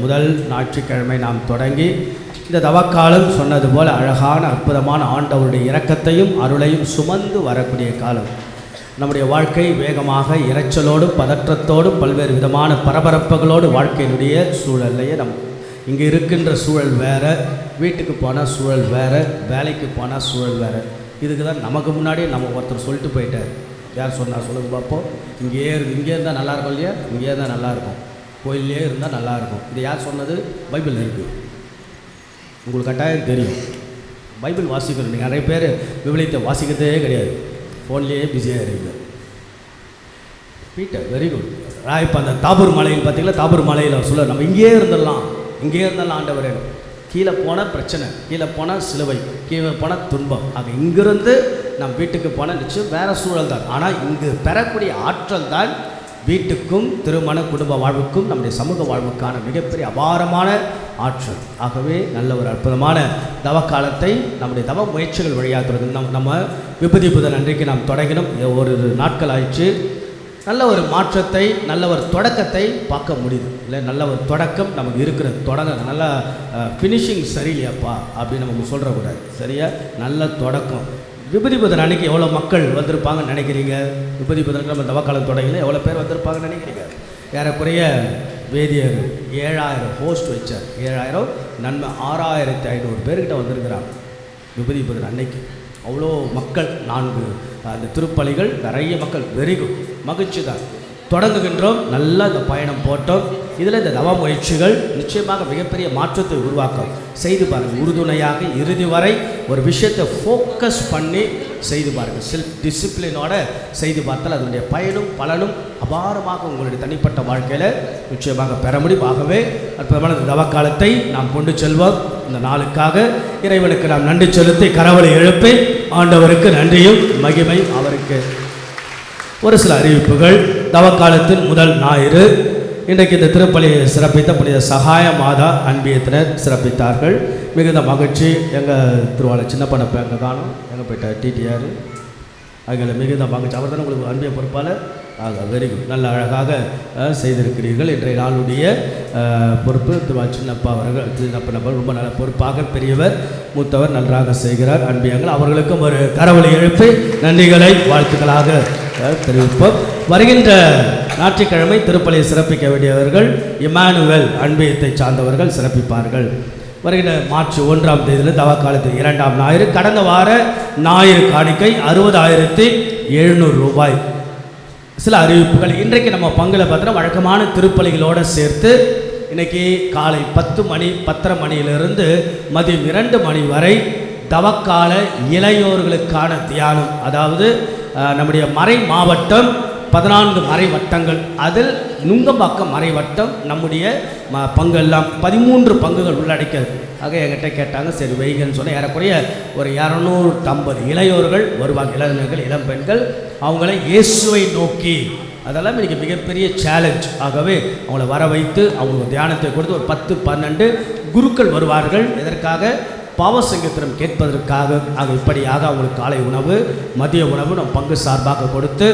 முதல் ஞாயிற்றுக்கிழமை நாம் தொடங்கி இந்த தவக்காலம் சொன்னது போல அழகான அற்புதமான ஆண்டவருடைய இரக்கத்தையும் அருளையும் சுமந்து வரக்கூடிய காலம். நம்முடைய வாழ்க்கை வேகமாக இரைச்சலோடும் பதற்றத்தோடும் பல்வேறு விதமான பரபரப்புகளோடு வாழ்க்கையினுடைய சூழல்லையே இங்கே இருக்கின்ற சூழல் வேறு, வீட்டுக்கு போனால் சூழல் வேறு, வேலைக்கு போனால் சூழல் வேறு. இதுக்கு தான் நமக்கு முன்னாடியே நம்ம ஒருத்தர் சொல்லிட்டு போயிட்டார். யார் சொன்னார் சொல்லுங்க பார்ப்போம். இங்கே இருந்தால் நல்லாயிருக்கும் இல்லையா? இங்கே இருந்தால் நல்லாயிருக்கும், கோயிலே இருந்தால் நல்லாயிருக்கும். இது யார் சொன்னது? பைபிள் இருக்குது, உங்களுக்கு கட்டாயம் தெரியும். பைபிள் வாசிக்கணும். நீங்கள் நிறைய பேர் விவிலியத்தை வாசிக்கிறதே கிடையாது, ஃபோன்லேயே பிஸியாக இருக்குது. Peter very good. இப்போ அந்த தாபூர் மலையில் பார்த்தீங்களா, தாபூர் மலையில் அவர் சொல்ல நம்ம இங்கேயே இருந்துடலாம் ஆண்டவரே. கீழே போனால் பிரச்சனை, கீழே போனால் சிலுவை, கீழே போனால் துன்பம். ஆக இங்கிருந்து நம்ம வீட்டுக்கு போனால் நிச்சயம் வேறு சூழல் தான். ஆனால் இங்கு பெறக்கூடிய ஆற்றல் தான் வீட்டுக்கும் திருமண குடும்ப வாழ்வுக்கும் நம்முடைய சமூக வாழ்வுக்கான மிகப்பெரிய அபாரமான ஆற்றல். ஆகவே நல்ல ஒரு அற்புதமான தவக்காலத்தை நம்முடைய தவ முயற்சிகள் வழியாக தொடங்கும். நம்ம விபதி புதன் அன்றைக்கு நாம் தொடங்கினோம். ஒரு நாட்கள் ஆயிடுச்சு. நல்ல ஒரு மாற்றத்தை, நல்ல ஒரு தொடக்கத்தை பார்க்க முடியுது இல்லை? நல்ல ஒரு தொடக்கம் நமக்கு இருக்கிற நல்ல ஃபினிஷிங் சரியில்லையாப்பா அப்படின்னு நம்ம சொல்கிறக்கூடாது, சரியா? நல்ல தொடக்கம். விபதி புதன் அன்றைக்கி எவ்வளோ மக்கள் வந்திருப்பாங்கன்னு நினைக்கிறீங்க? விபதி புதனுக்கு நம்ம தவக்காலம் தொடங்கல, எவ்வளோ பேர் வந்திருப்பாங்கன்னு நினைக்கிறீங்க? ஏறக்குறைய வேதியர் 7000 போஸ்ட் வச்சார். 7000 நன்மை 6500 பேர்கிட்ட வந்திருக்கிறாங்க விபதி புதன் அன்னைக்கு. அவ்வளோ மக்கள், 4 அந்த திருப்பலிகள், நிறைய மக்கள். வெரி குட், மகிழ்ச்சி தான். தொடங்குகின்றோம், நல்லா இந்த பயணம் போட்டோம். இதில் இந்த தவ முயற்சிகள் நிச்சயமாக மிகப்பெரிய மாற்றத்தை உருவாக்கும். செய்து பாருங்கள், உறுதுணையாக இறுதி வரை ஒரு விஷயத்தை ஃபோக்கஸ் பண்ணி செய்து பாருங்கள். செல்ஃப் டிசிப்ளினோட செய்து பார்த்தால் அதனுடைய பயனும் பலனும் அபாரமாக உங்களுடைய தனிப்பட்ட வாழ்க்கையில் நிச்சயமாக பெற முடியும். ஆகவே அற்புதமான இந்த தவக்காலத்தை நாம் கொண்டு செல்வோம். இந்த நாளுக்காக இறைவனுக்கு நாம் நன்றி செலுத்தி கரவலை எழுப்பி ஆண்டவருக்கு நன்றியும் மகிமை அவருக்கு. ஒரு சில அறிவிப்புகள். தவக்காலத்தின் முதல் ஞாயிறு இன்றைக்கு இந்த திருப்பலியை சிறப்பித்த புனித சகாய மாதா அன்பியத்தினர் சிறப்பித்தார்கள். மிகுந்த மகிழ்ச்சி. எங்கள் திருவாளர் சின்ன பண்ணப்ப எங்கே காணும், எங்கே போயிட்டார் டிடிஆர், அதில் மிகுந்த மகிழ்ச்சி. அவர் தானே உங்களுக்கு அன்பிய பொறுப்பாளர். வெரி குட், நல்ல அழகாக செய்திருக்கிறீர்கள். இன்றைய நாளுடைய பொறுப்பு திருவாளர் சின்னப்பா அவர்கள். சின்னப்பா ரொம்ப நல்ல பொறுப்பாக, பெரியவர், மூத்தவர், நன்றாக செய்கிறார். அன்பியங்கள் அவர்களுக்கும் ஒரு கரவொலி எழுப்பி நன்றிகளை வாழ்த்துக்களாக தெரிவிப்போம். வருகின்ற ஞாயிற்றுக்கிழமை திருப்பலியை சிறப்பிக்க வேண்டியவர்கள் இமானுவேல் அன்பியத்தை சார்ந்தவர்கள் சிறப்பிப்பார்கள். வருகின்ற மார்ச் 1ஆம் தேதியில் தவக்காலத்தில் 2ஆம் ஞாயிறு. கடந்த வார ஞாயிறு காணிக்கை 60,700 ரூபாய். சில அறிவிப்புகள். இன்றைக்கு நம்ம பங்குல பார்த்தோன்னா வழக்கமான திருப்பலிகளோடு சேர்த்து இன்றைக்கி காலை 10 மணி 10:30 மணியிலிருந்து மதியம் 2 மணி வரை தவக்கால இளையோர்களுக்கான தியானம். அதாவது நம்முடைய மறை மாவட்டம் 14 மறை வட்டங்கள், அதில் நுங்கம்பாக்கம் மறை வட்டம் நம்முடைய பங்கெல்லாம் 13 பங்குகள் உள்ளடக்கியது. ஆக என்கிட்ட கேட்டாங்க, சரி வைகன்னு சொன்னால் ஏறக்குறைய ஒரு 250 இளையோர்கள் வருவாங்க. இளைஞர்கள், இளம் பெண்கள், அவங்கள இயேசுவை நோக்கி, அதெல்லாம் இன்றைக்கி மிகப்பெரிய சேலஞ்ச். ஆகவே அவங்கள வர வைத்து அவங்களுக்கு தியானத்தை கொடுத்து ஒரு 10-12 குருக்கள் வருவார்கள். எதற்காக? பாவசங்கத்திரம் கேட்பதற்காக. ஆக இப்படியாக அவங்களுக்கு காலை உணவு, மதிய உணவு நம் பங்கு சார்பாக கொடுத்து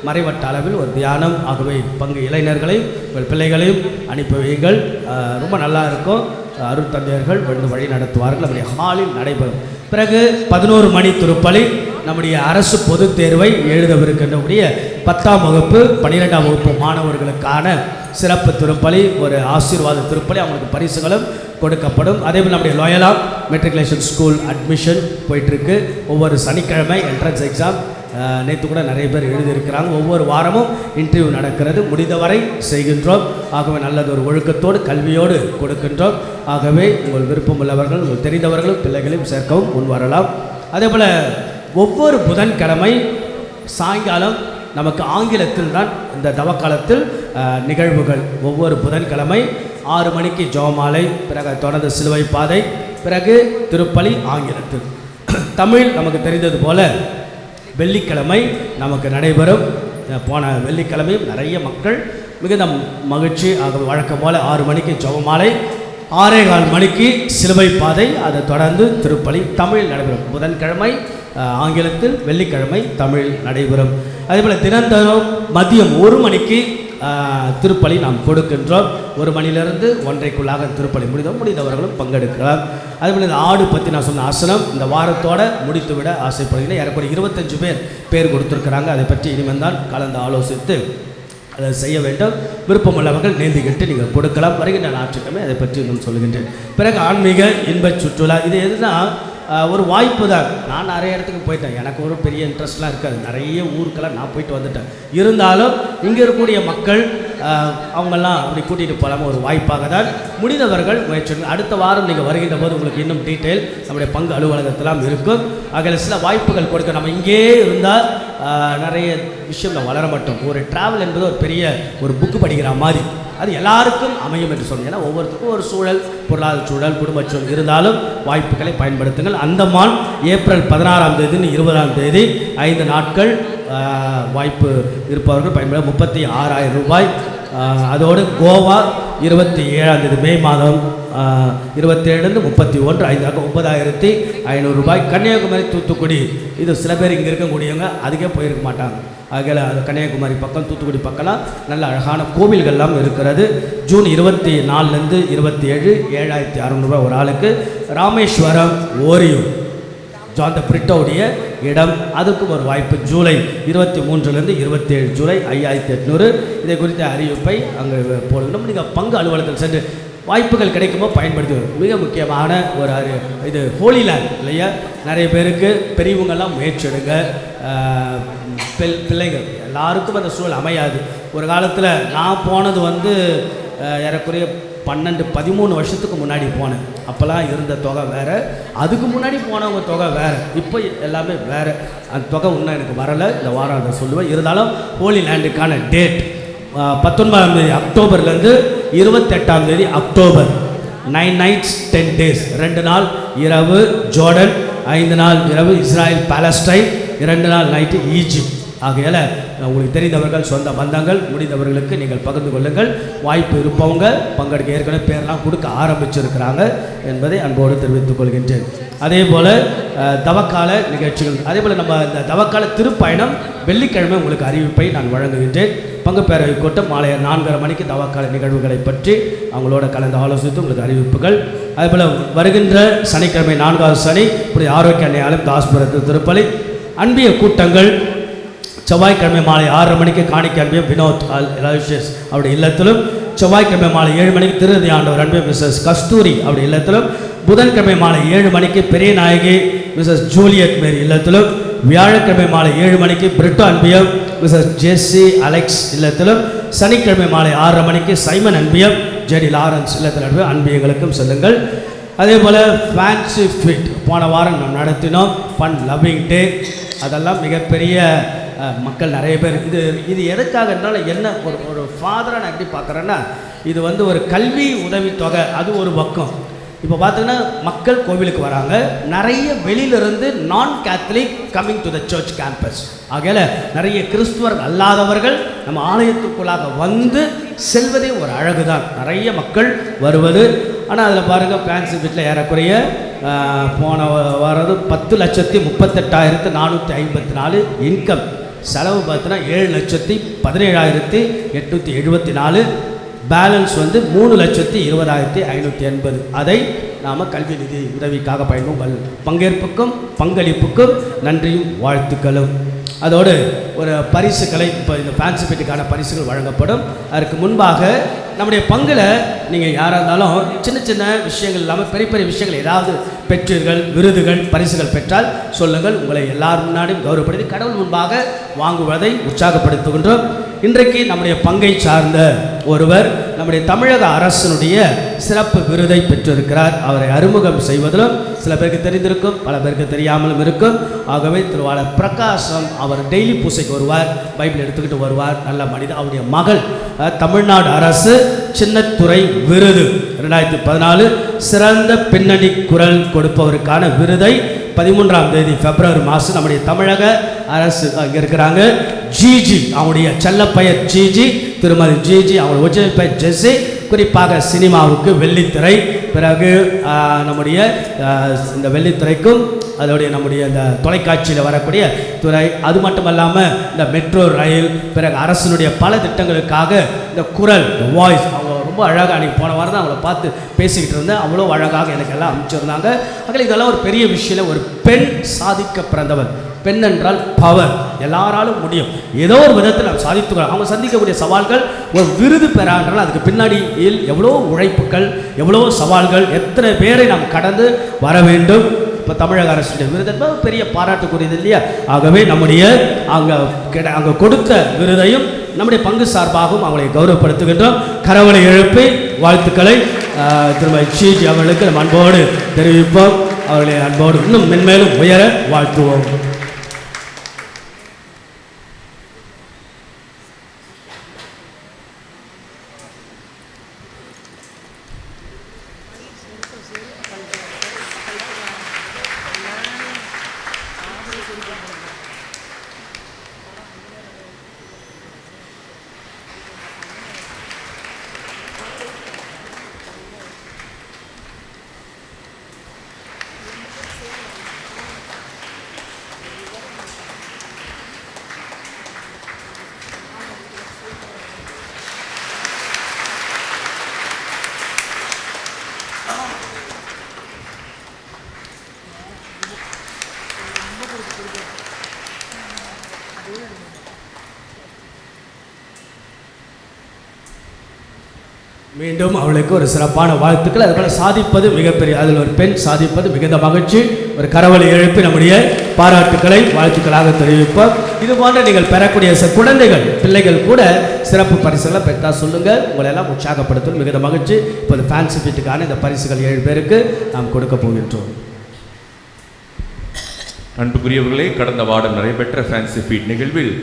மறைவட்ட அளவில் ஒரு தியானம். ஆகவே பங்கு இளைஞர்களையும் உங்கள் பிள்ளைகளையும் அனுப்பி வையுங்கள். ரொம்ப நல்லா இருக்கும். அருட்தந்தையர்கள் வந்து வழி நடத்துவார்கள். நம்முடைய ஹாலில் நடைபெறும். பிறகு 11 மணி திருப்பலி. நம்முடைய அரசு பொதுத் தேர்வை எழுதவிருக்கின்றக்கூடிய 10ஆம் வகுப்பு 12ஆம் வகுப்பு மாணவர்களுக்கான சிறப்பு திருப்பலி, ஒரு ஆசீர்வாத திருப்பலி. அவங்களுக்கு பரிசுகளும் கொடுக்கப்படும். அதேபோல் நம்முடைய லோயலா மெட்ரிகுலேஷன் ஸ்கூல் அட்மிஷன் போயிட்டுருக்கு. ஒவ்வொரு சனிக்கிழமை என்ட்ரன்ஸ் எக்ஸாம். நேற்று கூட நிறைய பேர் எழுதியிருக்கிறாங்க. ஒவ்வொரு வாரமும் இன்டர்வியூ நடக்கிறது. முடிந்தவரை செய்கின்றோம். ஆகவே நல்லது ஒரு ஒழுக்கத்தோடு கல்வியோடு கொடுக்கின்றோம். ஆகவே உங்கள் விருப்பம் உள்ளவர்கள், உங்கள் தெரிந்தவர்களும் பிள்ளைகளையும் சேர்க்கவும் முன் வரலாம். அதேபோல் ஒவ்வொரு புதன்கிழமை சாயங்காலம் நமக்கு ஆங்கிலத்தில் தான் இந்த தவக்காலத்தில் நிகழ்வுகள். ஒவ்வொரு புதன்கிழமை 6 மணிக்கு ஜெபமாலை, பிறகு தொடர்ந்து சிலுவை பாதை, பிறகு திருப்பலி ஆங்கிலத்தில். தமிழ் நமக்கு தெரிந்தது போல வெள்ளிக்கிழமை நமக்கு நடைபெறும். போன வெள்ளிக்கிழமையும் நிறைய மக்கள், மிகுந்த மகிழ்ச்சி. ஆகவே வழக்கம் போல் 6 மணிக்கு ஜெபமாலை, 6:15 மணிக்கு சிலுவை பாதை, அதை தொடர்ந்து திருப்பலி தமிழ் நடைபெறும். புதன்கிழமை ஆங்கிலத்தில், வெள்ளிக்கிழமை தமிழ் நடைபெறும். அதேபோல் தினந்தோறும் மதியம் 1 மணிக்கு திருப்பலி நாம் கொடுக்கின்றோம். 1 மணிலிருந்து 1:30 திருப்பலி முடிந்தவர்களும் பங்கெடுக்கலாம். அதேபோல் இந்த ஆடு பற்றி நான் சொன்ன ஆசனம் இந்த வாரத்தோட முடித்துவிட ஆசைப்படுகிறேன். ஏறக்குறைய 25 பேர் கொடுத்துருக்குறாங்க. அதை பற்றி இனிமேல் தான் கலந்து ஆலோசித்து அதை செய்ய வேண்டும். விருப்பமுள்ளவர்கள் நேர்ந்துக்கிட்டு நீங்கள் கொடுக்கலாம். வருகின்ற ஞாயிற்றுக்கிழமை அதை பற்றி இன்னும் சொல்லுகின்றேன். பிறகு ஆன்மீக இன்ப சுற்றுலா, இது எதுனா ஒரு வாய்ப்பு தான். நான் நிறைய இடத்துக்கு போயிட்டேன், எனக்கு ஒரு பெரிய இன்ட்ரெஸ்ட்லாம் இருக்காது, நிறைய ஊருக்கெல்லாம் நான் போயிட்டு வந்துட்டேன். இருந்தாலும் இங்கே இருக்கக்கூடிய மக்கள் அவங்கெல்லாம் அப்படி கூட்டிகிட்டு போகாமல் ஒரு வாய்ப்பாக தான் முடிந்தவர்கள் முயற்சி. அடுத்த வாரம் நீங்கள் வருகின்ற போது உங்களுக்கு இன்னும் டீட்டெயில் நம்முடைய பங்கு அலுவலகத்திலாம் இருக்கும். அதில் சில வாய்ப்புகள் கொடுக்க, நம்ம இங்கே இருந்தால் நிறைய விஷயம் நம்ம வளர மாட்டோம். ஒரு ட்ராவல் என்பது ஒரு பெரிய ஒரு புக்கு படிக்கிற மாதிரி, அது எல்லாருக்கும் அமையும் என்று சொல்லுங்கள். ஏன்னா ஒவ்வொருத்தருக்கும் ஒரு சூழல், பொருளாதார சூழல், குடும்ப சூழல் இருந்தாலும் வாய்ப்புகளை பயன்படுத்துங்கள். அந்தமான் ஏப்ரல் 16ஆம் தேதி 20ஆம் தேதி 5 நாட்கள் வாய்ப்பு இருப்பவர்கள் பயன்பட 36,000 ரூபாய். அதோடு கோவா 27ஆம் தேதி மே மாதம் 27 31 5 9,500 ரூபாய். கன்னியாகுமரி தூத்துக்குடி, இது சில பேர் இங்கே இருக்கக்கூடியவங்க அதுக்கே போயிருக்க மாட்டாங்க. ஆகல அது கன்னியாகுமரி பக்கம் தூத்துக்குடி பக்கம்லாம் நல்ல அழகான கோவில்கள்லாம் இருக்கிறது. ஜூன் 24 27 7,600 ரூபாய் ஒரு ஆளுக்கு. ராமேஸ்வரம் ஓரியூர் ஜான் த பிரிட்டோடைய இடம், அதுக்கும் ஒரு வாய்ப்பு. ஜூலை 23 27 ஜூலை 5,800. இதை குறித்த அறிவிப்பை அங்கே போடணும். நீங்கள் பங்கு அலுவலகத்தில் சென்று வாய்ப்புகள் கிடைக்குமோ பயன்படுத்தி. மிக முக்கியமான ஒரு இது ஹோலி லேண்ட் இல்லையா, நிறைய பேருக்கு பெரியவங்கெல்லாம் முயற்சி எடுங்க. பிள்ளைகள் எல்லாருக்கும் அந்த சூழல் அமையாது. ஒரு காலத்தில் நான் போனது ஏறக்குறைய 12-13 வருஷத்துக்கு முன்னாடி போனேன். அப்போல்லாம் இருந்த தொகை வேறு, அதுக்கு முன்னாடி போனவங்க தொகை வேறு, இப்போ எல்லாமே வேறு. அந்த தொகை இன்னும் எனக்கு வரலை, இந்த வாரம் அதை சொல்லுவேன். இருந்தாலும் ஹோலி லேண்டுக்கான டேட் 19ஆம் தேதி அக்டோபர்லேருந்து 28ஆம் தேதி அக்டோபர். 9 nights 10 days, 2 நாள் இரவு ஜோர்டன், 5 நாள் இரவு இஸ்ராயல் பாலஸ்டைன், 2 நாள் நைட்டு ஈஜிப்ட். ஆகையால் உங்களுக்கு தெரிந்தவர்கள், சொந்த பந்தங்கள், முடிந்தவர்களுக்கு நீங்கள் பகிர்ந்து கொள்ளுங்கள். வாய்ப்பு இருப்பவங்க பங்கெடுக்க ஏற்கனவே பேரெல்லாம் கொடுக்க ஆரம்பிச்சிருக்கிறாங்க என்பதை அன்போடு தெரிவித்துக் கொள்கின்றேன். அதே போல் தவக்கால நிகழ்ச்சிகள், அதே போல் நம்ம இந்த தவக்கால திருப்பயணம் வெள்ளிக்கிழமை உங்களுக்கு அறிவிப்பை நான் வழங்குகின்றேன். பங்கு பேரவை கூட்டம் மாலை 4:30 மணிக்கு தவக்கால நிகழ்வுகளை பற்றி அவங்களோட கலந்து ஆலோசித்து உங்களுக்கு அறிவிப்புகள். அதேபோல் வருகின்ற சனிக்கிழமை 4வது சனி இப்படி ஆரோக்கிய அன்னையாலும் தாஸ்புரத்து திருப்பலி. அன்பிய கூட்டங்கள் செவ்வாய்க்கிழமை மாலை 6:30 மணிக்கு காணிக்கை அன்பியம் வினோத் எலாஷியஸ் அவருடைய இல்லத்திலும், செவ்வாய்க்கிழமை மாலை 7 மணிக்கு திருதி ஆண்டவர் அன்பியம் மிஸ்ஸஸ் கஸ்தூரி அவருடைய இல்லத்திலும், புதன்கிழமை மாலை 7 மணிக்கு பெரிய நாயகி மிஸ்ஸஸ் ஜூலியட் மேரி இல்லத்திலும், வியாழக்கிழமை மாலை 7 மணிக்கு பிரிட்டோ அன்பியம் மிஸ்ஸஸ் ஜெஸ்ஸி அலெக்ஸ் இல்லத்திலும், சனிக்கிழமை மாலை 6:30 மணிக்கு சைமன் அன்பியம் ஜெடி லாரன்ஸ் இல்லத்தில் அன்பியங்களுக்கும் செல்லுங்கள். அதே போல் ஃபேன்சி ஃபிட் போன வாரம் நாம் நடத்தினோம். ஃபன் லவ்விங் டே, அதெல்லாம் மிகப்பெரிய மக்கள் நிறைய பேர். இது எதுக்காக என்றால் என்ன, ஒரு ஃபாதராக நான் எப்படி பார்க்குறேன்னா, இது ஒரு கல்வி உதவித்தொகை, அது ஒரு பக்கம். இப்போ பார்த்தீங்கன்னா மக்கள் கோவிலுக்கு வராங்க, நிறைய வெளியிலிருந்து நான் Catholic coming to the church campus. ஆகையால் நிறைய கிறிஸ்துவர் அல்லாதவர்கள் நம்ம ஆலயத்துக்குள்ளாக வந்து செல்வதே ஒரு அழகு தான், நிறைய மக்கள் வருவது. ஆனால் அதில் பாருங்கள், ஃபேன்சி வீட்டில் ஏறக்குறைய போன வாரம் 10,38,454 இன்கம். செலவு பார்த்தீங்கன்னா 7,17,874. பேலன்ஸ் 3,20,580. அதை நாம் கல்வி நிதி உதவிக்காக பயன்படும். பங்கேற்புக்கும் பங்களிப்புக்கும் நன்றியும் வாழ்த்துக்களும். அதோடு ஒரு பரிசுகளை, இப்போ இந்த ஃபேன்சி பெட்டுக்கான பரிசுகள் வழங்கப்படும். அதற்கு முன்பாக நம்முடைய பங்கில் நீங்கள் யாராக இருந்தாலும் சின்ன சின்ன விஷயங்கள் இல்லாமல் பெரிய பெரிய விஷயங்கள் ஏதாவது பெற்றீர்கள், விருதுகள், பரிசுகள் பெற்றால் சொல்லுங்கள். உங்களை எல்லார் முன்னாடியும் கௌரவப்படுத்தி கடவுள் முன்பாக வாங்குவதை உற்சாகப்படுத்துகின்றோம். இன்றைக்கு நம்முடைய பங்கை சார்ந்த ஒருவர் நம்முடைய தமிழக அரசினுடைய சிறப்பு விருதை பெற்றிருக்கிறார். அவரை அறிமுகம் செய்வதிலும் சில பேருக்கு தெரிந்திருக்கும், பல பேருக்கு தெரியாமலும் இருக்கும். ஆகவே திருவாளர் பிரகாசம் அவர் டெய்லி பூசைக்கு வருவார், பைபிள் எடுத்துக்கிட்டு வருவார், நல்ல மனிதர். அவருடைய மகள் தமிழ்நாடு அரசு சின்னத்துறை விருது 2014 சிறந்த பின்னணி குரல் கொடுப்பவருக்கான விருதை 13ஆம் தேதி பிப்ரவரி மாதம் நம்முடைய தமிழக அரசு அங்கே இருக்கிறாங்க. ஜிஜி, அவங்களுடைய செல்ல பெயர் ஜிஜி, திருமதி ஜிஜி, அவங்களுடைய ஒரிஜினல் பெயர் ஜெஸ்ஸி, குறிப்பாக சினிமாவுக்கு வெள்ளித்திரை, பிறகு நம்முடைய இந்த வெள்ளித்திரைக்கும் அதோடைய நம்முடைய இந்த தொலைக்காட்சியில் வரக்கூடிய துறை, அது மட்டுமல்லாமல் இந்த மெட்ரோ ரயில், பிறகு அரசினுடைய பல திட்டங்களுக்காக இந்த குரல், இந்த வாய்ஸ், அவங்க ரொம்ப அழகாக அன்றைக்கி போன வாரம் தான் அவங்கள பார்த்து பேசிக்கிட்டு இருந்தேன். அவ்வளோ அழகாக எனக்கு எல்லாம் அமைச்சிருந்தாங்க. அதில் இதெல்லாம் ஒரு பெரிய விஷயம். ஒரு பெண் சாதிக்க பிறந்தவர். பெண் என்றால் பவர், எல்லாராலும் முடியும். ஏதோ ஒரு விதத்தில் நாம் சாதித்துக்கிறோம். அவங்க சந்திக்கக்கூடிய சவால்கள் ஒரு விருது பெறான்றால் அதுக்கு பின்னாடி எவ்வளோ உழைப்புகள், எவ்வளோ சவால்கள், எத்தனை பேரை நாம் கடந்து வர வேண்டும். இப்போ தமிழக அரசுடைய விருது என்பது பெரிய பாராட்டுக்குரியது இல்லையா? ஆகவே நம்முடைய அங்கே கொடுத்த விருதையும் நம்முடைய பங்கு சார்பாகவும் அவங்களை கௌரவப்படுத்துகின்றோம். கரவலை எழுப்பி வாழ்த்துக்களை திருமதி ஷீஜி அவர்களுக்கு நம்ம அன்போடு தெரிவிப்போம். அவர்களை அன்போடு இன்னும் மென்மேலும் உயர வாழ்த்துவோம். மீண்டும் அவளுக்கு ஒரு சிறப்பான வாழ்த்துக்கள். அதுபோல் சாதிப்பது மிகப்பெரிய, அதில் ஒரு பெண் சாதிப்பது மிகுந்த மகிழ்ச்சி. ஒரு கரவலை எழுப்பி நம்முடைய பாராட்டுக்களை வாழ்த்துக்களாக தெரிவிப்போம். இது போன்ற நீங்கள் பெறக்கூடிய குழந்தைகள், பிள்ளைகள் கூட சிறப்பு பரிசுகளை பெற்றால் சொல்லுங்கள், உங்களை எல்லாம் உற்சாகப்படுத்தும். மிகுந்த மகிழ்ச்சி. இப்போது ஃபேன்சி ஃபீட்டுக்கான இந்த பரிசுகள் 7 பேருக்கு நாம் கொடுக்க போகின்றோம். அன்புக்குரியவர்களே, கடந்த வாரம் நடைபெற்ற ஃபேன்சி ஃபீட் நிகழ்வில்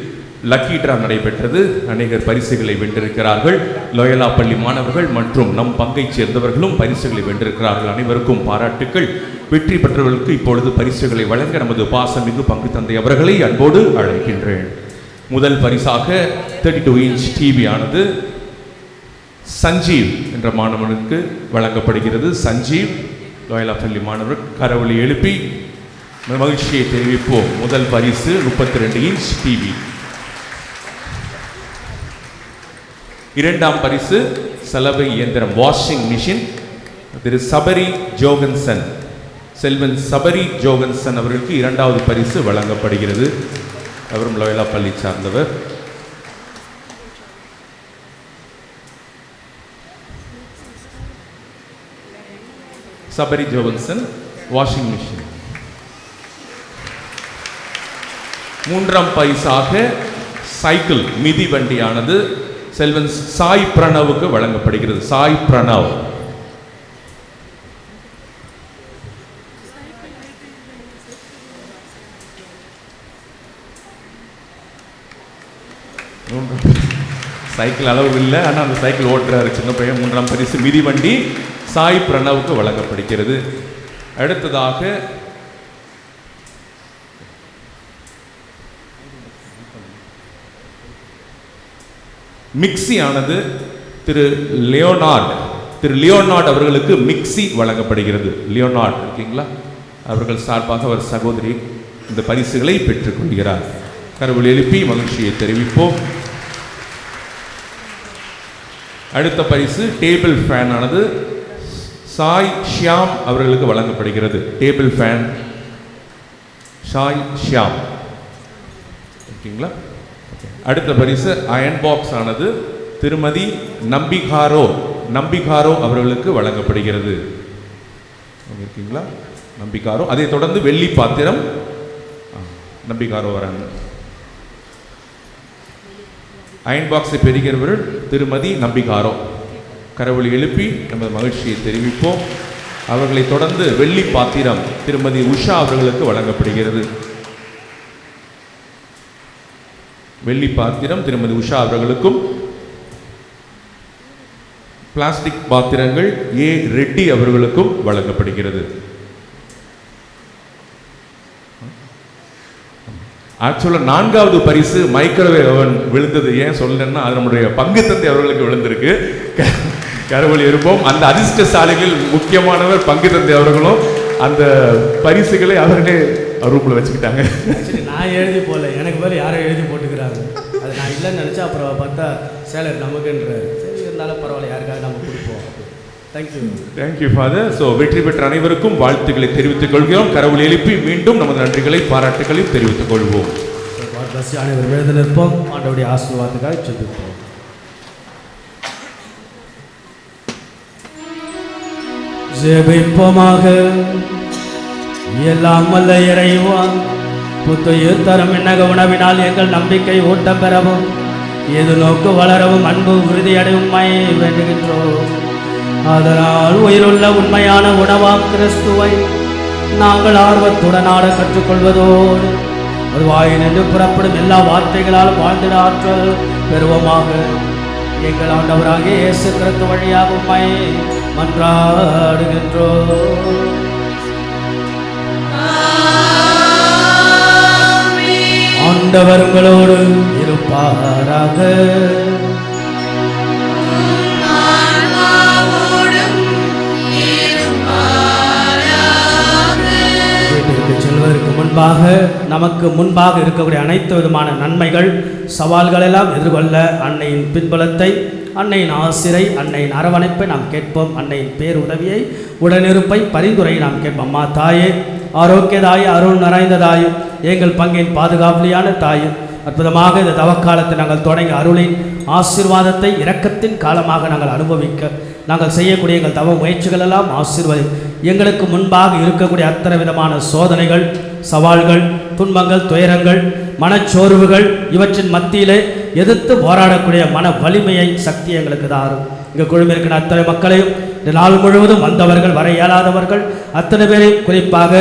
லக்கி டிரா நடைபெற்றது. அநேகர் பரிசுகளை வென்றிருக்கிறார்கள். லோயலா பள்ளி மாணவர்கள் மற்றும் நம் பங்கைச் சேர்ந்தவர்களும் பரிசுகளை வென்றிருக்கிறார்கள். அனைவருக்கும் பாராட்டுக்கள். வெற்றி பெற்றவர்களுக்கு இப்பொழுது பரிசுகளை வழங்க நமது பாசமிகு பங்கு தந்தை அவர்களை அன்போடு அழைக்கின்றேன். முதல் பரிசாக 32 இன்ச் டிவி ஆனது சஞ்சீவ் என்ற மாணவனுக்கு வழங்கப்படுகிறது. சஞ்சீவ், லோயலா பள்ளி மாணவர் கரவொலி எழுப்பி மகிழ்ச்சியை தெரிவிப்போம். முதல் பரிசு 32 இன்ச் டிவி. இரண்டாம் பரிசு சலவை இயந்திரம், வாஷிங் மிஷின். திரு சபரி ஜோகன்சன், செல்வன் சபரி ஜோகன்சன் அவர்களுக்கு இரண்டாவது பரிசு வழங்கப்படுகிறது. அவரும் லோயலா பள்ளி சார்ந்தவர். Sabari Johanson, washing machine. மூன்றாம் பரிசாக சைக்கிள், மிதி வண்டியானது செல்வன் சாய் பிரணவுக்கு வழங்கப்படுகிறது. சாய் பிரணவ். சைக்கிள் அளவு இல்லை, ஆனால் அந்த சைக்கிள் ஓட்டுறாரு சின்ன பையன். மூன்றாம் பரிசு மிதிவண்டி சாய் பிரணவுக்கு வழங்கப்படுகிறது. அடுத்ததாக மிக்சி ஆனது திரு லியோனார்ட் அவர்களுக்கு மிக்சி வழங்கப்படுகிறது. லியோனார்ட் இருக்கீங்களா? அவர்கள் சார்பாக அவர் சகோதரி இந்த பரிசுகளை பெற்றுக் கொள்கிறார். கரவொலி எழுப்பி மகிழ்ச்சியை தெரிவிப்போம். அடுத்த பரிசு டேபிள் ஃபேன் ஆனது சாய் ஷியாம் அவர்களுக்கு வழங்கப்படுகிறது. டேபிள் ஃபேன் சாய் ஷியாம் இருக்கீங்களா? அடுத்த பரிசு அயன் பாக்ஸ் ஆனது திருமதி நம்பிகாரோ அவர்களுக்கு வழங்கப்படுகிறது. இருக்கீங்களா? நம்பிகாரோ. அதை தொடர்ந்து வெள்ளி பாத்திரம், நம்பிகாரோ வராங்க. அயன் பாக்ஸை பெறுகிறவர்கள் திருமதி நம்பிகாரோ. கரவொலி எழுப்பி நமது மகிழ்ச்சியை தெரிவிப்போம். அவர்களை தொடர்ந்து வெள்ளி பாத்திரம் திருமதி உஷா அவர்களுக்கு வழங்கப்படுகிறது. வெள்ளி பாத்திரம் திருமதி உஷா அவர்களுக்கும், பிளாஸ்டிக் பாத்திரங்கள் ஏ ரெட்டி அவர்களுக்கும் வழங்கப்படுகிறது. ஆக்சுவலாக 4வது பரிசு மைக்ரோவேவ் அவன் விழுந்தது. ஏன் சொல்லணும்னா அது நம்முடைய பங்கு தந்தை அவர்களுக்கு விழுந்திருக்கு. கரவொலி இருப்போம். அந்த அதிர்ஷ்டசாலிகளில் முக்கியமானவர் பங்கு தந்தை அவர்களும் அந்த பரிசுகளை அவர்களே ரூமில் வச்சுக்கிட்டாங்க. சரி, நான் எழுதி போடல, எனக்கு பேர் யாரும் எழுதி போட்டுக்கிறாங்க. அது நான் இல்லைன்னு நினச்சா அப்புறம் பார்த்தா சேலர் நமக்குன்றார். சரி, இருந்தாலும் பரவாயில்ல, யாருக்காக நம்ம கொடுப்போம். Thank you father. ஸோ வெற்றி பெற்ற அனைவருக்கும் வாழ்த்துக்களை தெரிவித்துக் கொள்கிறோம். கரவொலி எழுப்பி மீண்டும் நமது நன்றிகளை பாராட்டுகளையும் தெரிவித்துக் கொள்வோம். அனைவரும் எழுந்து நிற்போம். ஆண்டவருடைய ஆசீர்வாதத்துக்காக செபிப்போம். ஜெபிப்போமாக. எல்லாம் வல்ல இறைவா, புத்துயிர் தரும் விண்ணக உணவினால் எங்கள் நம்பிக்கை ஊட்டம் பெறவும் எது நோக்கு வளரவும் அன்பு உறுதியடையும் வேண்டுகின்றோம். அதனால் உயிருள்ள உண்மையான உணவாம் கிறிஸ்துவை நாங்கள் ஆர்வத்துடன் ஆட கற்றுக்கொள்வதோடு அது வாயினின்று புறப்படும் எல்லா வார்த்தைகளாலும் வாழ்ந்திட ஆற்றல் பெறுவோமாக. எங்கள் ஆண்டவராகிய இயேசு கிறிஸ்து வழியாக உம்மை மன்றாடுகின்றோம். ஆண்டவர் உங்களோடு இருப்பாராக. வீட்டிற்கு செல்வதற்கு முன்பாக நமக்கு முன்பாக இருக்கக்கூடிய அனைத்து விதமான நன்மைகள் சவால்கள் எல்லாம் எதிர்கொள்ள அன்னையின் பின்புலத்தை, அன்னையின் ஆசிரை, அன்னையின் அரவணைப்பை நாம் கேட்போம். அன்னையின் பேருதவியை, உடனிருப்பை, பரிந்துரையை நாம் கேட்போம். அம்மா தாயே, ஆரோக்கியதாயே, அருள் நிறைந்ததாயே, எங்கள் பங்கின் பாதுகாவலியான தாயே, அற்புதமாக இந்த தவக்காலத்தை நாங்கள் தொடங்கி அருளின் ஆசீர்வாதத்தை இரக்கத்தின் காலமாக நாங்கள் அனுபவிக்க நாங்கள் செய்யக்கூடிய எங்கள் தவ முயற்சிகள் எல்லாம் ஆசீர்வதி. எங்களுக்கு முன்பாக இருக்கக்கூடிய அத்தனை விதமான சோதனைகள், சவால்கள், துன்பங்கள், துயரங்கள், மனச்சோர்வுகள் இவற்றின் மத்தியிலே எதிர்த்து போராடக்கூடிய மன வலிமையை, சக்தி எங்களுக்கு தாரும். இங்கே குழுமி இருக்கிற அத்தனை மக்களையும், இந்த நாள் முழுவதும் வந்தவர்கள், வர இயலாதவர்கள் அத்தனை பேரையும், குறிப்பாக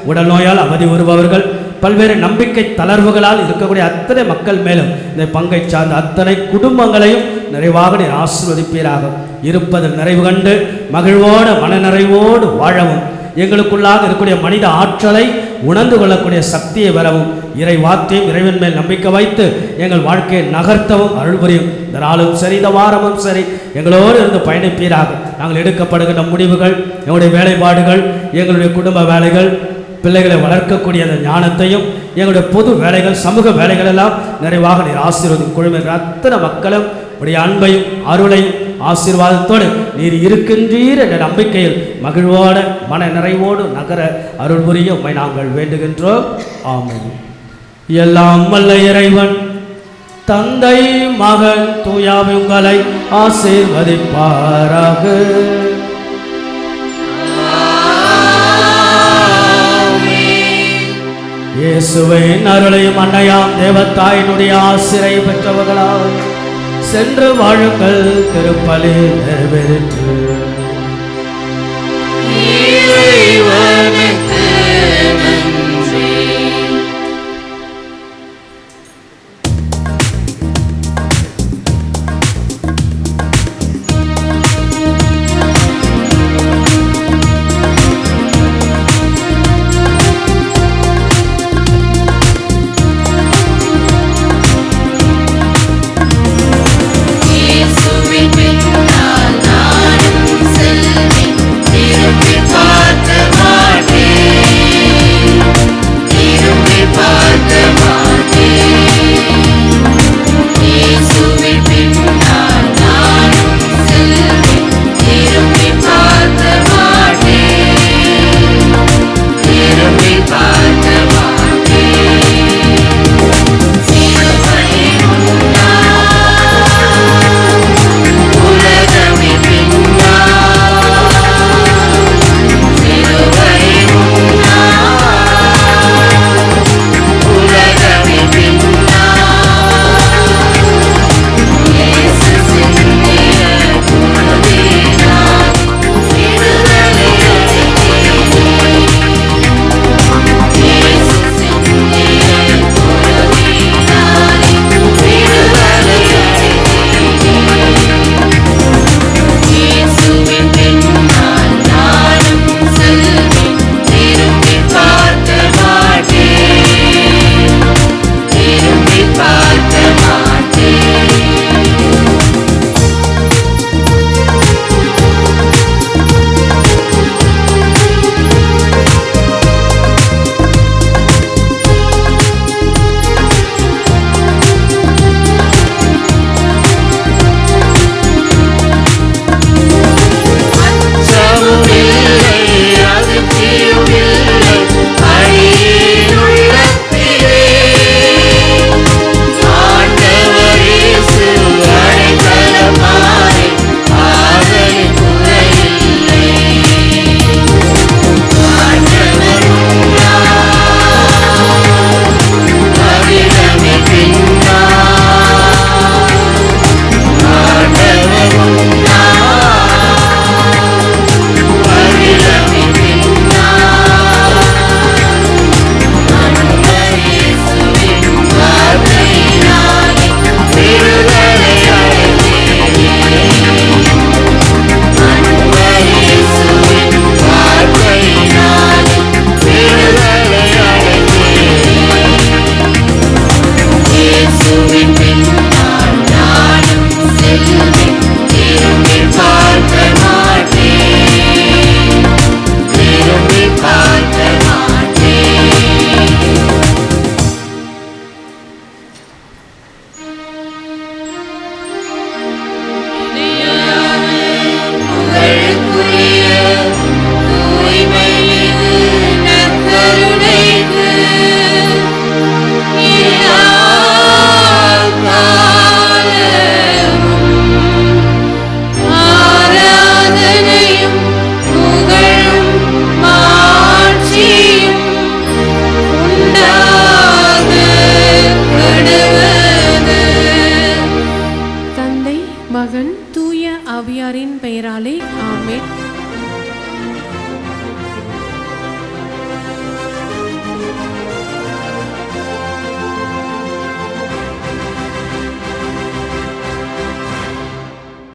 உடல் நோயால் அவதி வருபவர்கள், பல்வேறு நம்பிக்கை தளர்வுகளால் இருக்கக்கூடிய அத்தனை மக்கள் மேலும் இந்த பங்கை சார்ந்த அத்தனை குடும்பங்களையும் நிறைவாக நீர் ஆசீர்வதிப்பீராக. இருப்பதில் நிறைவு கண்டு மகிழ்வோடு மனநிறைவோடு வாழவும், எங்களுக்குள்ளாக இருக்கக்கூடிய மனித ஆற்றலை உணர்ந்து கொள்ளக்கூடிய சக்தியை பெறவும், இறை வார்த்தையும் இறைவன் மேல் நம்பிக்கை வைத்து எங்கள் வாழ்க்கையை நகர்த்தவும் அருள் புரியும். இந்த நாளும் சரி, இந்த வாரமும் சரி, எங்களோடு இருந்து பயணிப்பீராக. நாங்கள் எடுக்கப்படுகின்ற முடிவுகள், எங்களுடைய வேலைப்பாடுகள், எங்களுடைய குடும்ப வேலைகள், பிள்ளைகளை வளர்க்கக்கூடிய அந்த ஞானத்தையும், எங்களுடைய பொது வேலைகள், சமூக வேலைகள் எல்லாம் நிறைவாக நீர் ஆசீர்வதிக்கும். குழுமில் அத்தனை மக்களும் உடைய அன்பையும் அருளையும் ஆசீர்வாதத்தோடு நீர் இருக்கின்றீர் என்ற நம்பிக்கையில் மகிழ்வோடு மன நிறைவோடு நகர அருள் புரிய உம்மை நாங்கள் வேண்டுகின்றோம். ஆமென். எல்லாம் வல்ல இறைவன் தந்தை, மகன், தூயாவி உங்களை ஆசீர்வதிப்பாராக. இயேசுவின் அருளையும் அன்னையாம் தேவத்தாயினுடைய ஆசிரை பெற்றவர்களால் சென்று வாழுங்கள். திருப்பலி நிறைவேறிற்று.